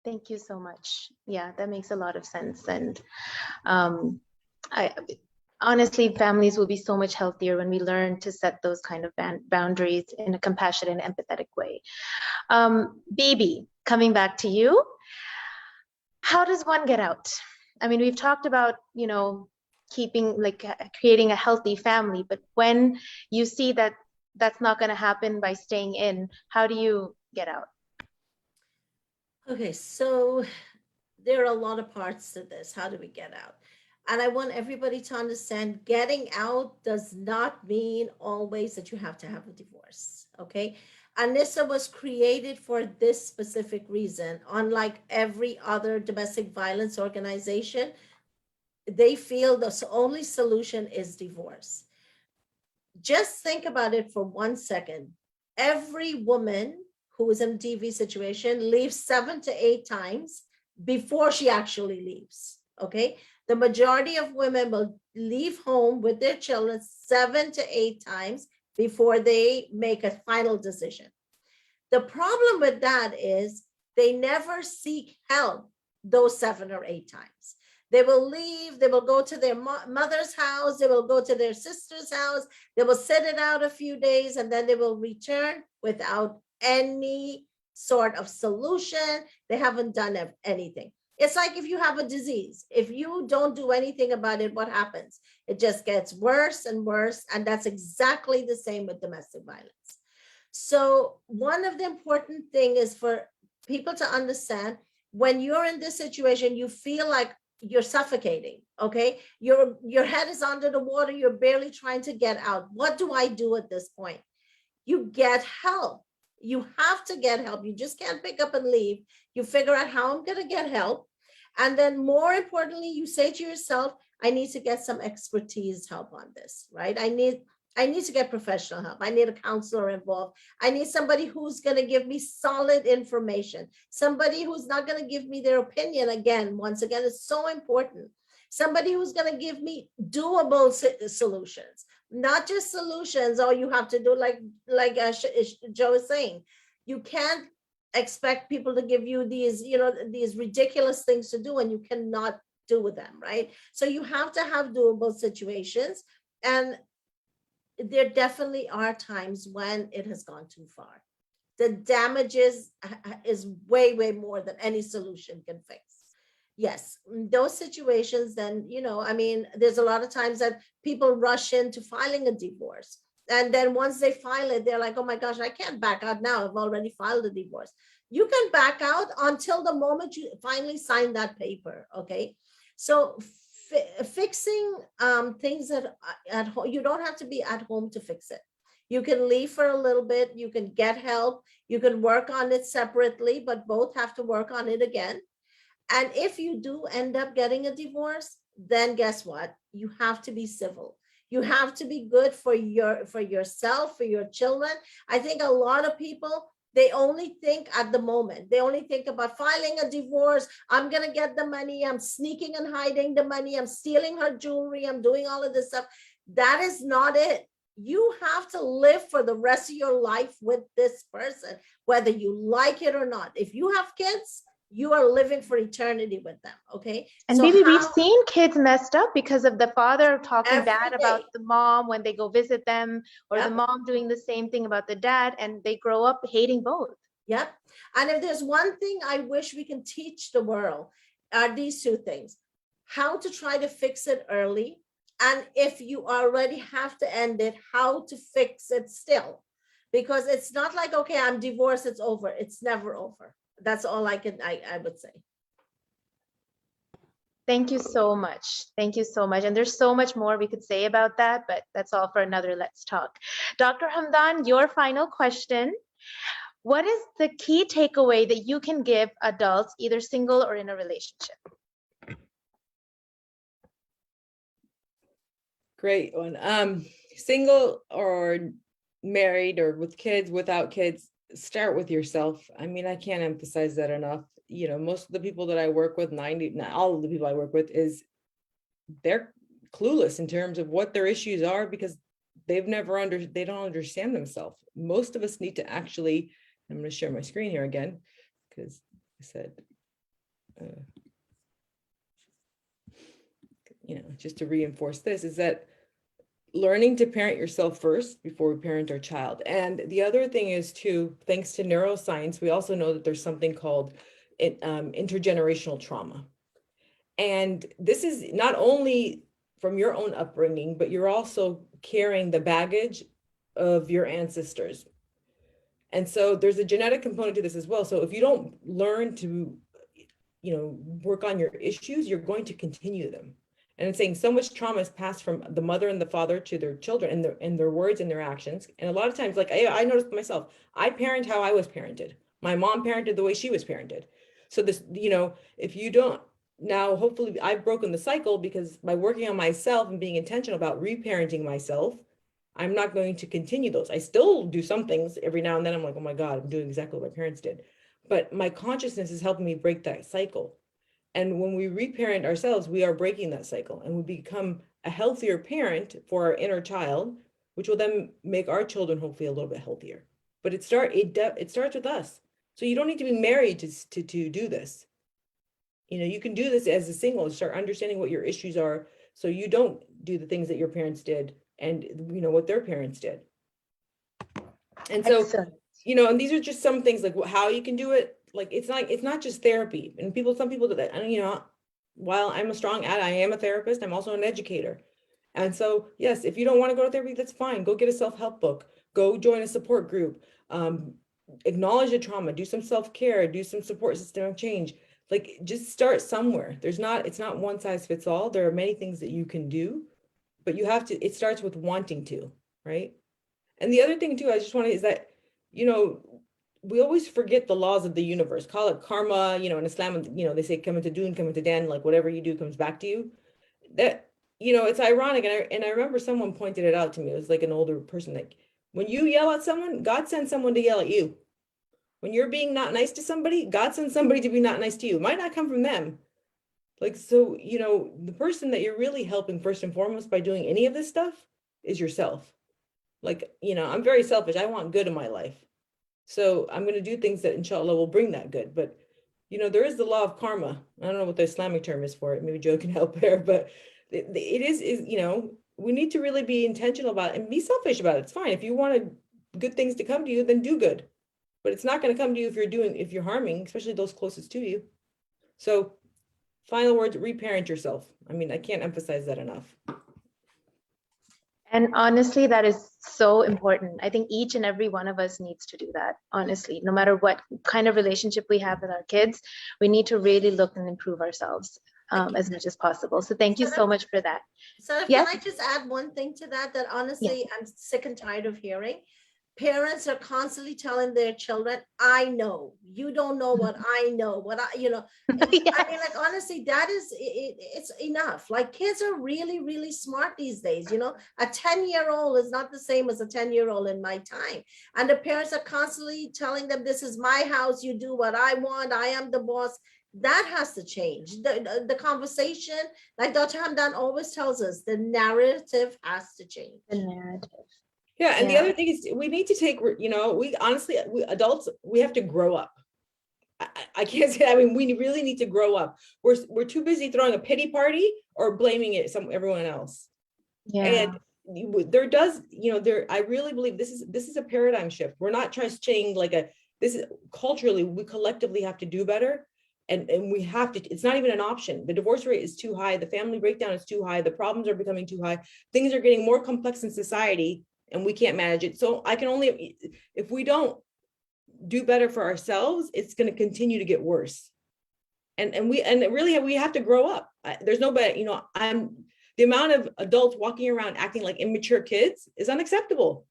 Speaker 1: Thank you so much. Yeah, that makes a lot of sense. And I honestly, families will be so much healthier when we learn to set those kind of boundaries in a compassionate and empathetic way. Bibi, coming back to you, how does one get out? I mean, we've talked about, creating a healthy family, but when you see that that's not going to happen by staying in, how do you get out?
Speaker 2: Okay, so there are a lot of parts to this. How do we get out? And I want everybody to understand, getting out does not mean always that you have to have a divorce, okay? An-Nisa was created for this specific reason. Unlike every other domestic violence organization, they feel the only solution is divorce. Just think about it for 1 second. Every woman who is in a DV situation leaves 7 to 8 times before she actually leaves, okay? The majority of women will leave home with their children 7 to 8 times before they make a final decision. The problem with that is they never seek help those 7 or 8 times. They will leave, they will go to their mother's house, they will go to their sister's house, they will sit it out a few days, and then they will return without any sort of solution. They haven't done anything. It's like if you have a disease, if you don't do anything about it, what happens? It just gets worse and worse, and that's exactly the same with domestic violence. So one of the important things is for people to understand, when you're in this situation, you feel like you're suffocating, okay? Your head is under the water, you're barely trying to get out. What do I do at this point? You get help. You have to get help. You just can't pick up and leave. You figure out how I'm going to get help. And then more importantly, you say to yourself, I need to get some expertise help on this, right? I need to get professional help. I need a counselor involved. I need somebody who's going to give me solid information. Somebody who's not going to give me their opinion again. Once again, it's so important. Somebody who's going to give me doable solutions, not just solutions. Or you have to do like Joe is saying, you can't expect people to give you these ridiculous things to do, and you cannot do with them, right? So you have to have doable situations. And there definitely are times when it has gone too far. The damages is way, way more than any solution can fix. Yes, those situations, then, there's a lot of times that people rush into filing a divorce. And then once they file it, they're like, oh my gosh, I can't back out now. I've already filed a divorce. You can back out until the moment you finally sign that paper, okay? So fixing things at home, you don't have to be at home to fix it. You can leave for a little bit, you can get help, you can work on it separately, but both have to work on it again. And if you do end up getting a divorce, then guess what? You have to be civil. You have to be good for yourself, for your children. I think a lot of people, they only think at the moment. They only think about filing a divorce. I'm going to get the money. I'm sneaking and hiding the money. I'm stealing her jewelry. I'm doing all of this stuff. That is not it. You have to live for the rest of your life with this person, whether you like it or not. If you have kids, you are living for eternity with them, okay?
Speaker 1: And
Speaker 2: so
Speaker 1: maybe we've seen kids messed up because of the father talking bad
Speaker 2: day.
Speaker 1: about the mom when they go visit them, or
Speaker 2: Yep.
Speaker 1: the mom doing the same thing about the dad, and they grow up hating both.
Speaker 2: Yep. And if there's one thing I wish we can teach the world, are these two things: how to try to fix it early, and if you already have to end it, how to fix it still. Because it's not like, okay, I'm divorced, it's over. It's never over. That's all I would say.
Speaker 1: Thank you so much. Thank you so much. And there's so much more we could say about that, but that's all for another Let's Talk. Dr. Hamdan, your final question. What is the key takeaway that you can give adults, either single or in a relationship?
Speaker 3: Great one. Single or married or with kids, without kids, start with yourself. I mean, I can't emphasize that enough. You know, most of the people that I work with, not all of the people I work with, they're clueless in terms of what their issues are, because they don't understand themselves. Most of us need to actually, I'm going to share my screen here again, because I said, just to reinforce this, is that learning to parent yourself first before we parent our child. And the other thing is too, thanks to neuroscience, we also know that there's something called intergenerational trauma. And this is not only from your own upbringing, but you're also carrying the baggage of your ancestors. And so there's a genetic component to this as well. So if you don't learn to, work on your issues, you're going to continue them. And it's saying so much trauma is passed from the mother and the father to their children and their words and their actions. And a lot of times, like I noticed myself, I parent how I was parented. My mom parented the way she was parented. So this, if you don't, now hopefully I've broken the cycle, because by working on myself and being intentional about reparenting myself, I'm not going to continue those. I still do some things every now and then. I'm like, oh my God, I'm doing exactly what my parents did. But my consciousness is helping me break that cycle. And when we reparent ourselves, we are breaking that cycle, and we become a healthier parent for our inner child, which will then make our children hopefully a little bit healthier. But it starts with us. So you don't need to be married to do this. You can do this as a single, start understanding what your issues are, so you don't do the things that your parents did and what their parents did. And so,
Speaker 1: Excellent.
Speaker 3: and these are just some things, like how you can do it. Like, it's not just therapy. And some people do that. While I'm I am a therapist, I'm also an educator. And so, yes, if you don't want to go to therapy, that's fine. Go get a self-help book, go join a support group, acknowledge the trauma, do some self-care, do some support system change. Like, just start somewhere. It's not one size fits all. There are many things that you can do, but it starts with wanting to, right? And the other thing too, I just want to, is that, we always forget the laws of the universe, call it karma, in Islam, they say come into dun, come into dan, like whatever you do comes back to you. That, it's ironic. And I remember someone pointed it out to me. It was like an older person, like, when you yell at someone, God sends someone to yell at you. When you're being not nice to somebody, God sends somebody to be not nice to you. It might not come from them. Like, so, the person that you're really helping first and foremost by doing any of this stuff is yourself. Like, I'm very selfish. I want good in my life. So I'm going to do things that inshallah will bring that good. But, there is the law of karma. I don't know what the Islamic term is for it. Maybe Joe can help there, but it is, we need to really be intentional about it and be selfish about it. It's fine. If you wanted good things to come to you, then do good. But it's not going to come to you if you're harming, especially those closest to you. So final words, reparent yourself. I mean, I can't emphasize that enough.
Speaker 1: And honestly, that is so important. I think each and every one of us needs to do that, honestly. No matter what kind of relationship we have with our kids, we need to really look and improve ourselves as much as possible. So thank you so much for that.
Speaker 2: So
Speaker 1: Yes?
Speaker 2: can I just add one thing to that honestly, yes, I'm sick and tired of hearing? Parents are constantly telling their children, I know, you don't know what I know, yes. I mean, like, honestly, that is, it's enough. Like, kids are really, really smart these days. A 10-year-old is not the same as a 10-year-old in my time. And the parents are constantly telling them, this is my house, you do what I want, I am the boss. That has to change. The conversation, like Dr. Hamdan always tells us, the narrative has to change.
Speaker 1: The narrative.
Speaker 3: Yeah, and the other thing is, we need to take, we honestly, adults, we have to grow up. I can't say, I mean, we really need to grow up. We're too busy throwing a pity party or blaming everyone else.
Speaker 1: Yeah.
Speaker 3: And I really believe this is a paradigm shift. We're not just saying like this is culturally, we collectively have to do better. And we have to, it's not even an option. The divorce rate is too high. The family breakdown is too high. The problems are becoming too high. Things are getting more complex in society and we can't manage it. So I can only, if we don't do better for ourselves, it's going to continue to get worse. And really we have to grow up. There's nobody, you know, the amount of adults walking around acting like immature kids is unacceptable.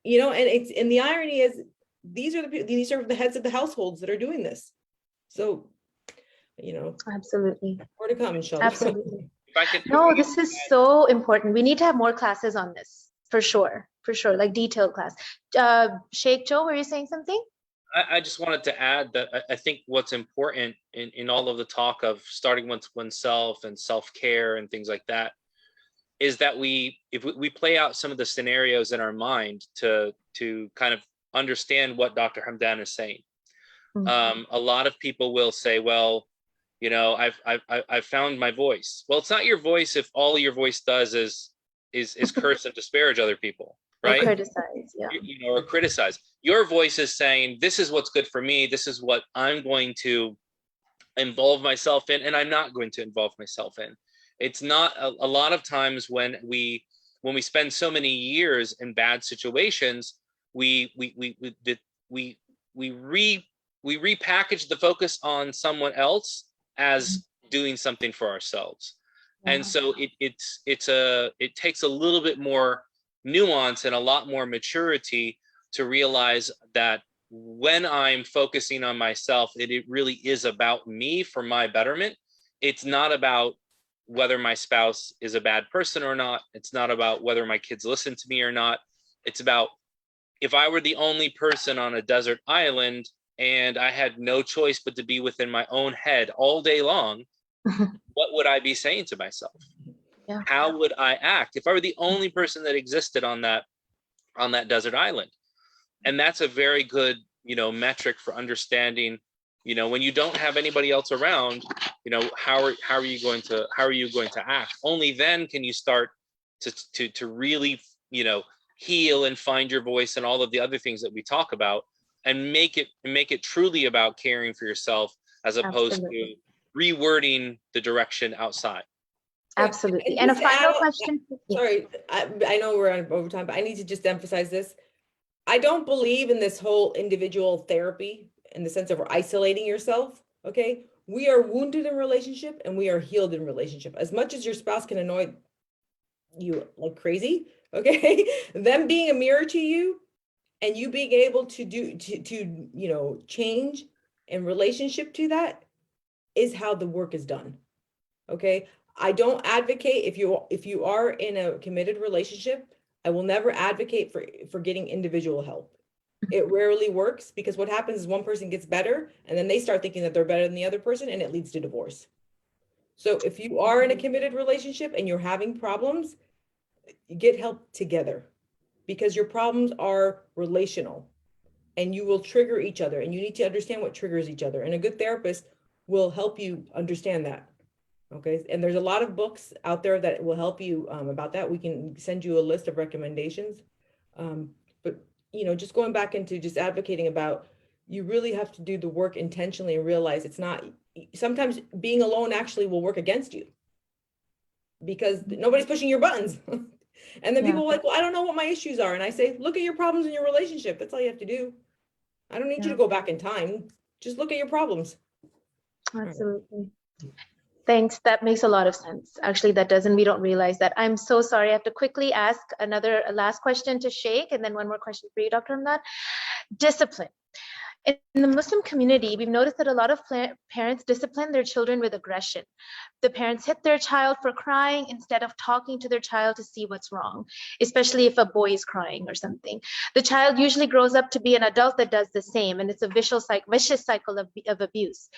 Speaker 3: You know, and the irony is these are the heads of the households that are doing this. So, you know,
Speaker 1: Absolutely.
Speaker 3: more to come, inshallah.
Speaker 1: Absolutely.
Speaker 4: If I can,
Speaker 1: No, this is so important. We need to have more classes on this for sure, like detailed class. Sheikh Joe, were you saying something?
Speaker 4: I just wanted to add that I think what's important in all of the talk of starting with oneself and self-care and things like that is that if we play out some of the scenarios in our mind to kind of understand what Dr. Hamdan is saying. A lot of people will say, well, you know, I've found my voice. Well, it's not your voice if all your voice does is curse and disparage other people, right?
Speaker 1: Or criticize, yeah.
Speaker 4: You know, or criticize. Your voice is saying, this is what's good for me. This is what I'm going to involve myself in, and I'm not going to involve myself in. It's not a lot of times when we spend so many years in bad situations, we repackage the focus on someone else as doing something for ourselves. And so it takes a little bit more nuance and a lot more maturity to realize that when I'm focusing on myself, it really is about me for my betterment. It's not about whether my spouse is a bad person or not. It's not about whether my kids listen to me or not. It's about, if I were the only person on a desert island and I had no choice but to be within my own head all day long, what would I be saying to myself?
Speaker 1: Yeah.
Speaker 4: How would I act if I were the only person that existed on that desert island? And that's a very good, you know, metric for understanding, you know, when you don't have anybody else around, you know, how are you going to act? Only then can you start to really, you know, heal and find your voice and all of the other things that we talk about, and make it truly about caring for yourself as opposed to rewording the direction outside.
Speaker 1: Absolutely. And a final question.
Speaker 3: Sorry, I know we're on overtime, but I need to just emphasize this. I don't believe in this whole individual therapy in the sense of isolating yourself. Okay. We are wounded in relationship and we are healed in relationship. As much as your spouse can annoy you like crazy, okay, them being a mirror to you and you being able to you know, change in relationship to that is how the work is done. Okay. I don't advocate, if you are in a committed relationship, I will never advocate for getting individual help. It rarely works, because what happens is one person gets better and then they start thinking that they're better than the other person, and it leads to divorce. So if you are in a committed relationship and you're having problems, get help together, because your problems are relational and you will trigger each other, and you need to understand what triggers each other. And a good therapist will help you understand that. Okay. And there's a lot of books out there that will help you about that. We can send you a list of recommendations. But, you know, just going back into just advocating about, you really have to do the work intentionally and realize it's not, sometimes being alone actually will work against you because nobody's pushing your buttons. And then people are like, well, I don't know what my issues are. And I say, look at your problems in your relationship. That's all you have to do. I don't need you to go back in time. Just look at your problems.
Speaker 1: Absolutely. Thanks. That makes a lot of sense. Actually, that doesn't. We don't realize that. I'm so sorry. I have to quickly ask a last question to Sheikh, and then one more question for you, Dr. Hamdan. Discipline. In the Muslim community, we've noticed that a lot of parents discipline their children with aggression. The parents hit their child for crying instead of talking to their child to see what's wrong, especially if a boy is crying or something. The child usually grows up to be an adult that does the same, and it's a vicious cycle of abuse.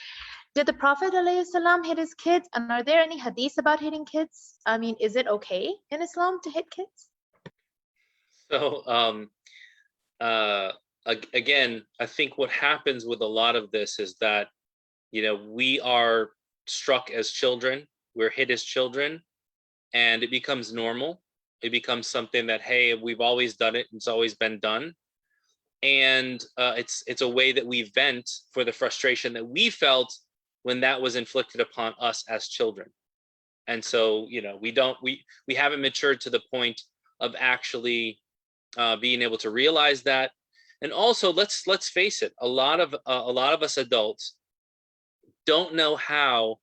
Speaker 1: Did the Prophet ﷺ hit his kids? And are there any hadiths about hitting kids? I mean, is it okay in Islam to hit kids?
Speaker 4: So, again, I think what happens with a lot of this is that, you know, we are struck as children, we're hit as children, and it becomes normal. It becomes something that, hey, we've always done it, it's always been done. and it's a way that we vent for the frustration that we felt when that was inflicted upon us as children. And so, you know, we haven't matured to the point of actually being able to realize that. And also, let's face it, a lot of us adults don't know how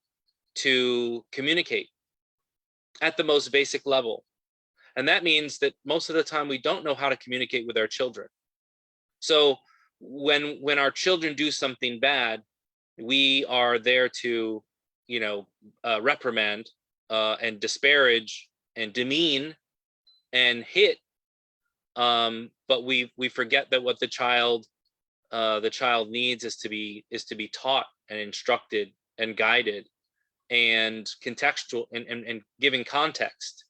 Speaker 4: to communicate at the most basic level. And that means that most of the time we don't know how to communicate with our children. So when our children do something bad, we are there to, you know, reprimand and disparage and demean and hit. But we forget that what the child needs is to be taught and instructed and guided and contextual and giving context.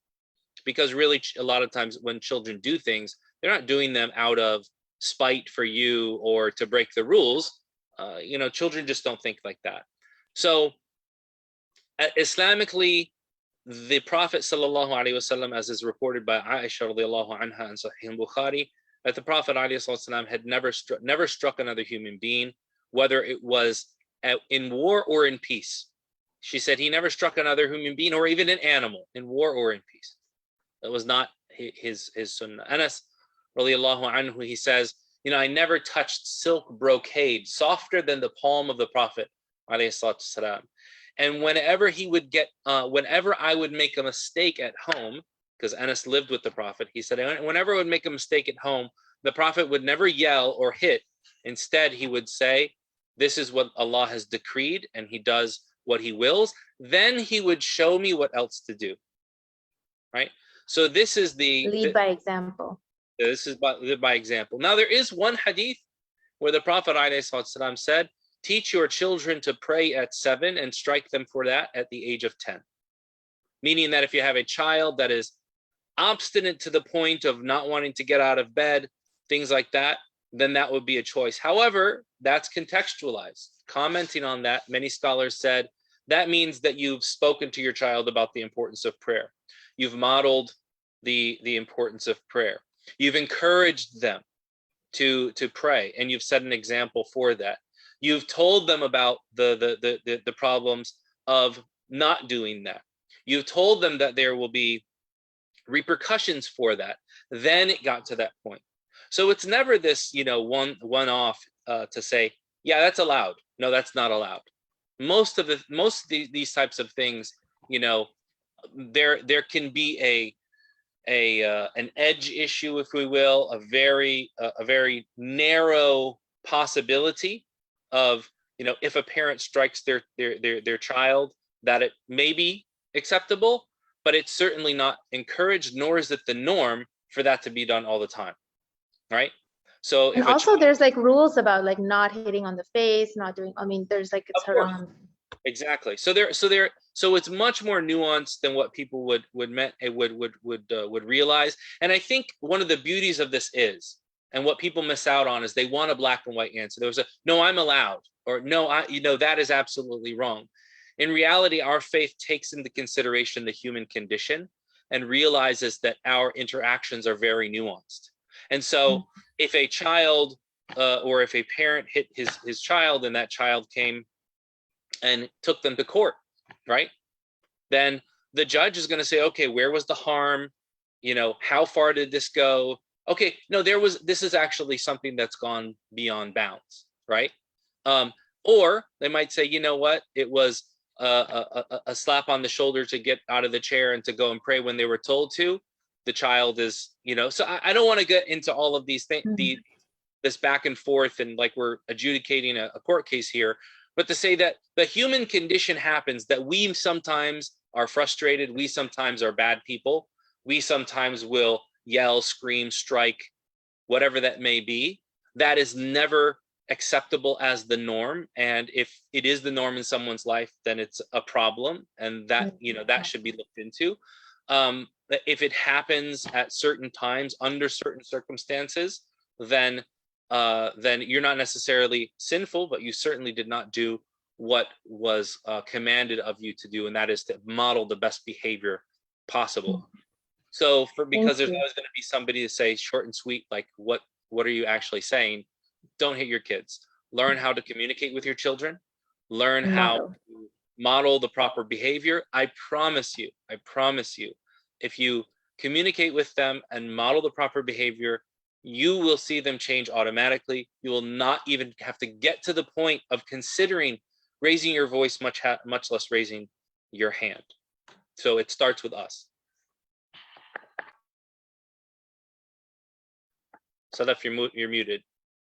Speaker 4: Because really, a lot of times when children do things, they're not doing them out of spite for you or to break the rules. You know, children just don't think like that. So Islamically, the Prophet sallallahu alaihi wasallam, as is reported by Aisha radiallahu anha in Sahih Bukhari, that the Prophet alayhi wasallam had never struck another human being, whether it was in war or in peace. She said he never struck another human being or even an animal in war or in peace. That was not his sunnah. Anas radiallahu anhu, he says, you know, I never touched silk brocade softer than the palm of the Prophet alayhi salatu wasalam. And whenever I would make a mistake at home, because Anas lived with the Prophet, he said, whenever I would make a mistake at home, the Prophet would never yell or hit. Instead, he would say, this is what Allah has decreed, and he does what he wills. Then he would show me what else to do. Right? So this is
Speaker 1: lead by example.
Speaker 4: This is by example. Now, there is one hadith where the Prophet ﷺ said, teach your children to pray at 7 and strike them for that at the age of 10. Meaning that if you have a child that is obstinate to the point of not wanting to get out of bed, things like that, then that would be a choice. However, that's contextualized. Commenting on that, many scholars said, that means that you've spoken to your child about the importance of prayer. You've modeled the importance of prayer. You've encouraged them to pray, and you've set an example for that. You've told them about the problems of not doing that. You've told them that there will be repercussions for that. Then it got to that point. So it's never this, you know, one off to say, yeah, that's allowed. No, that's not allowed. Most of these types of things, you know, there can be an edge issue, if we will, a very narrow possibility of, you know, if a parent strikes their child, that it may be acceptable, but it's certainly not encouraged, nor is it the norm for that to be done all the time, right? So
Speaker 1: and also there's like rules about like not hitting on the face, not doing, I mean, there's like, it's around.
Speaker 4: Exactly. So it's much more nuanced than what people would realize. And I think one of the beauties of this is, and what people miss out on, is they want a black and white answer. There was a, no, I'm allowed, or no, that is absolutely wrong. In reality, our faith takes into consideration the human condition and realizes that our interactions are very nuanced. And so if a child or if a parent hit his child and that child came and took them to court, right? Then the judge is going to say, okay, where was the harm? You know, how far did this go? Okay, no, this is actually something that's gone beyond bounds, right? Or they might say, you know what, it was a slap on the shoulder to get out of the chair and to go and pray when they were told to. The child is, you know, so I don't want to get into all of these things, this back and forth, and like we're adjudicating a court case here, but to say that the human condition happens, that we sometimes are frustrated, we sometimes are bad people, we sometimes will yell, scream, strike, whatever that may be. That is never acceptable as the norm. And if it is the norm in someone's life, then it's a problem, and that, you know, that should be looked into. If it happens at certain times under certain circumstances, then you're not necessarily sinful, but you certainly did not do what was commanded of you to do, and that is to model the best behavior possible. So because there's always going to be somebody to say short and sweet, like what what are you actually saying? Don't hit your kids. Learn how to communicate with your children. Learn how to model the proper behavior. I promise you, if you communicate with them and model the proper behavior, you will see them change automatically. You will not even have to get to the point of considering raising your voice, much less raising your hand. So it starts with us. Sadaf, you're muted.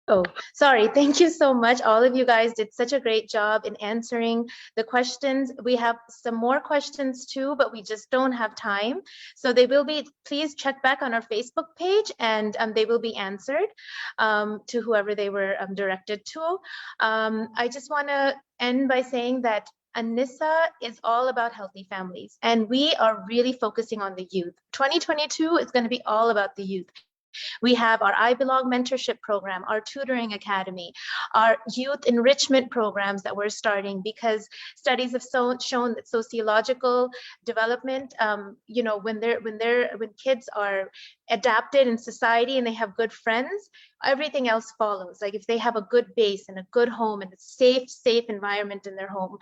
Speaker 1: Oh, sorry. Thank you so much. All of you guys did such a great job in answering the questions. We have some more questions too, but we just don't have time. So they will be, please check back on our Facebook page, and they will be answered to whoever they were directed to. I just want to end by saying that An-Nisa is all about healthy families, and we are really focusing on the youth. 2022 is going to be all about the youth. We have our I Belong mentorship program, our tutoring academy, our youth enrichment programs that we're starting, because studies have shown that sociological development, you know, when kids are adapted in society and they have good friends, everything else follows. Like if they have a good base and a good home and a safe environment in their home,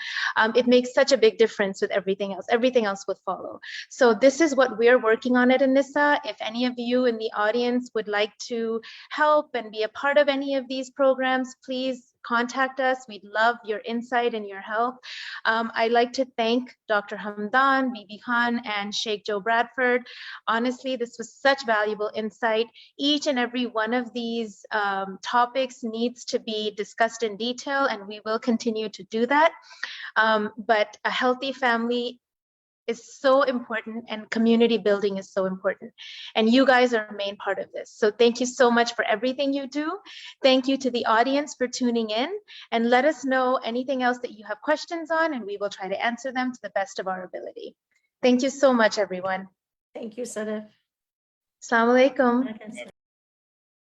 Speaker 1: it makes such a big difference with everything else. Everything else would follow. So this is what we're working on at An-Nisa. If any of you in the audience would like to help and be a part of any of these programs, please contact us. We'd love your insight and your help. I'd like to thank Dr. Hamdan, Bibi Khan, and Shaykh Joe Bradford. Honestly, this was such valuable insight. Each and every one of these topics needs to be discussed in detail, and we will continue to do that. But a healthy family is so important, and community building is so important. And you guys are a main part of this. So thank you so much for everything you do. Thank you to the audience for tuning in, and let us know anything else that you have questions on, and we will try to answer them to the best of our ability. Thank you so much, everyone.
Speaker 2: Thank you, Sadaf.
Speaker 1: Assalamu alaikum.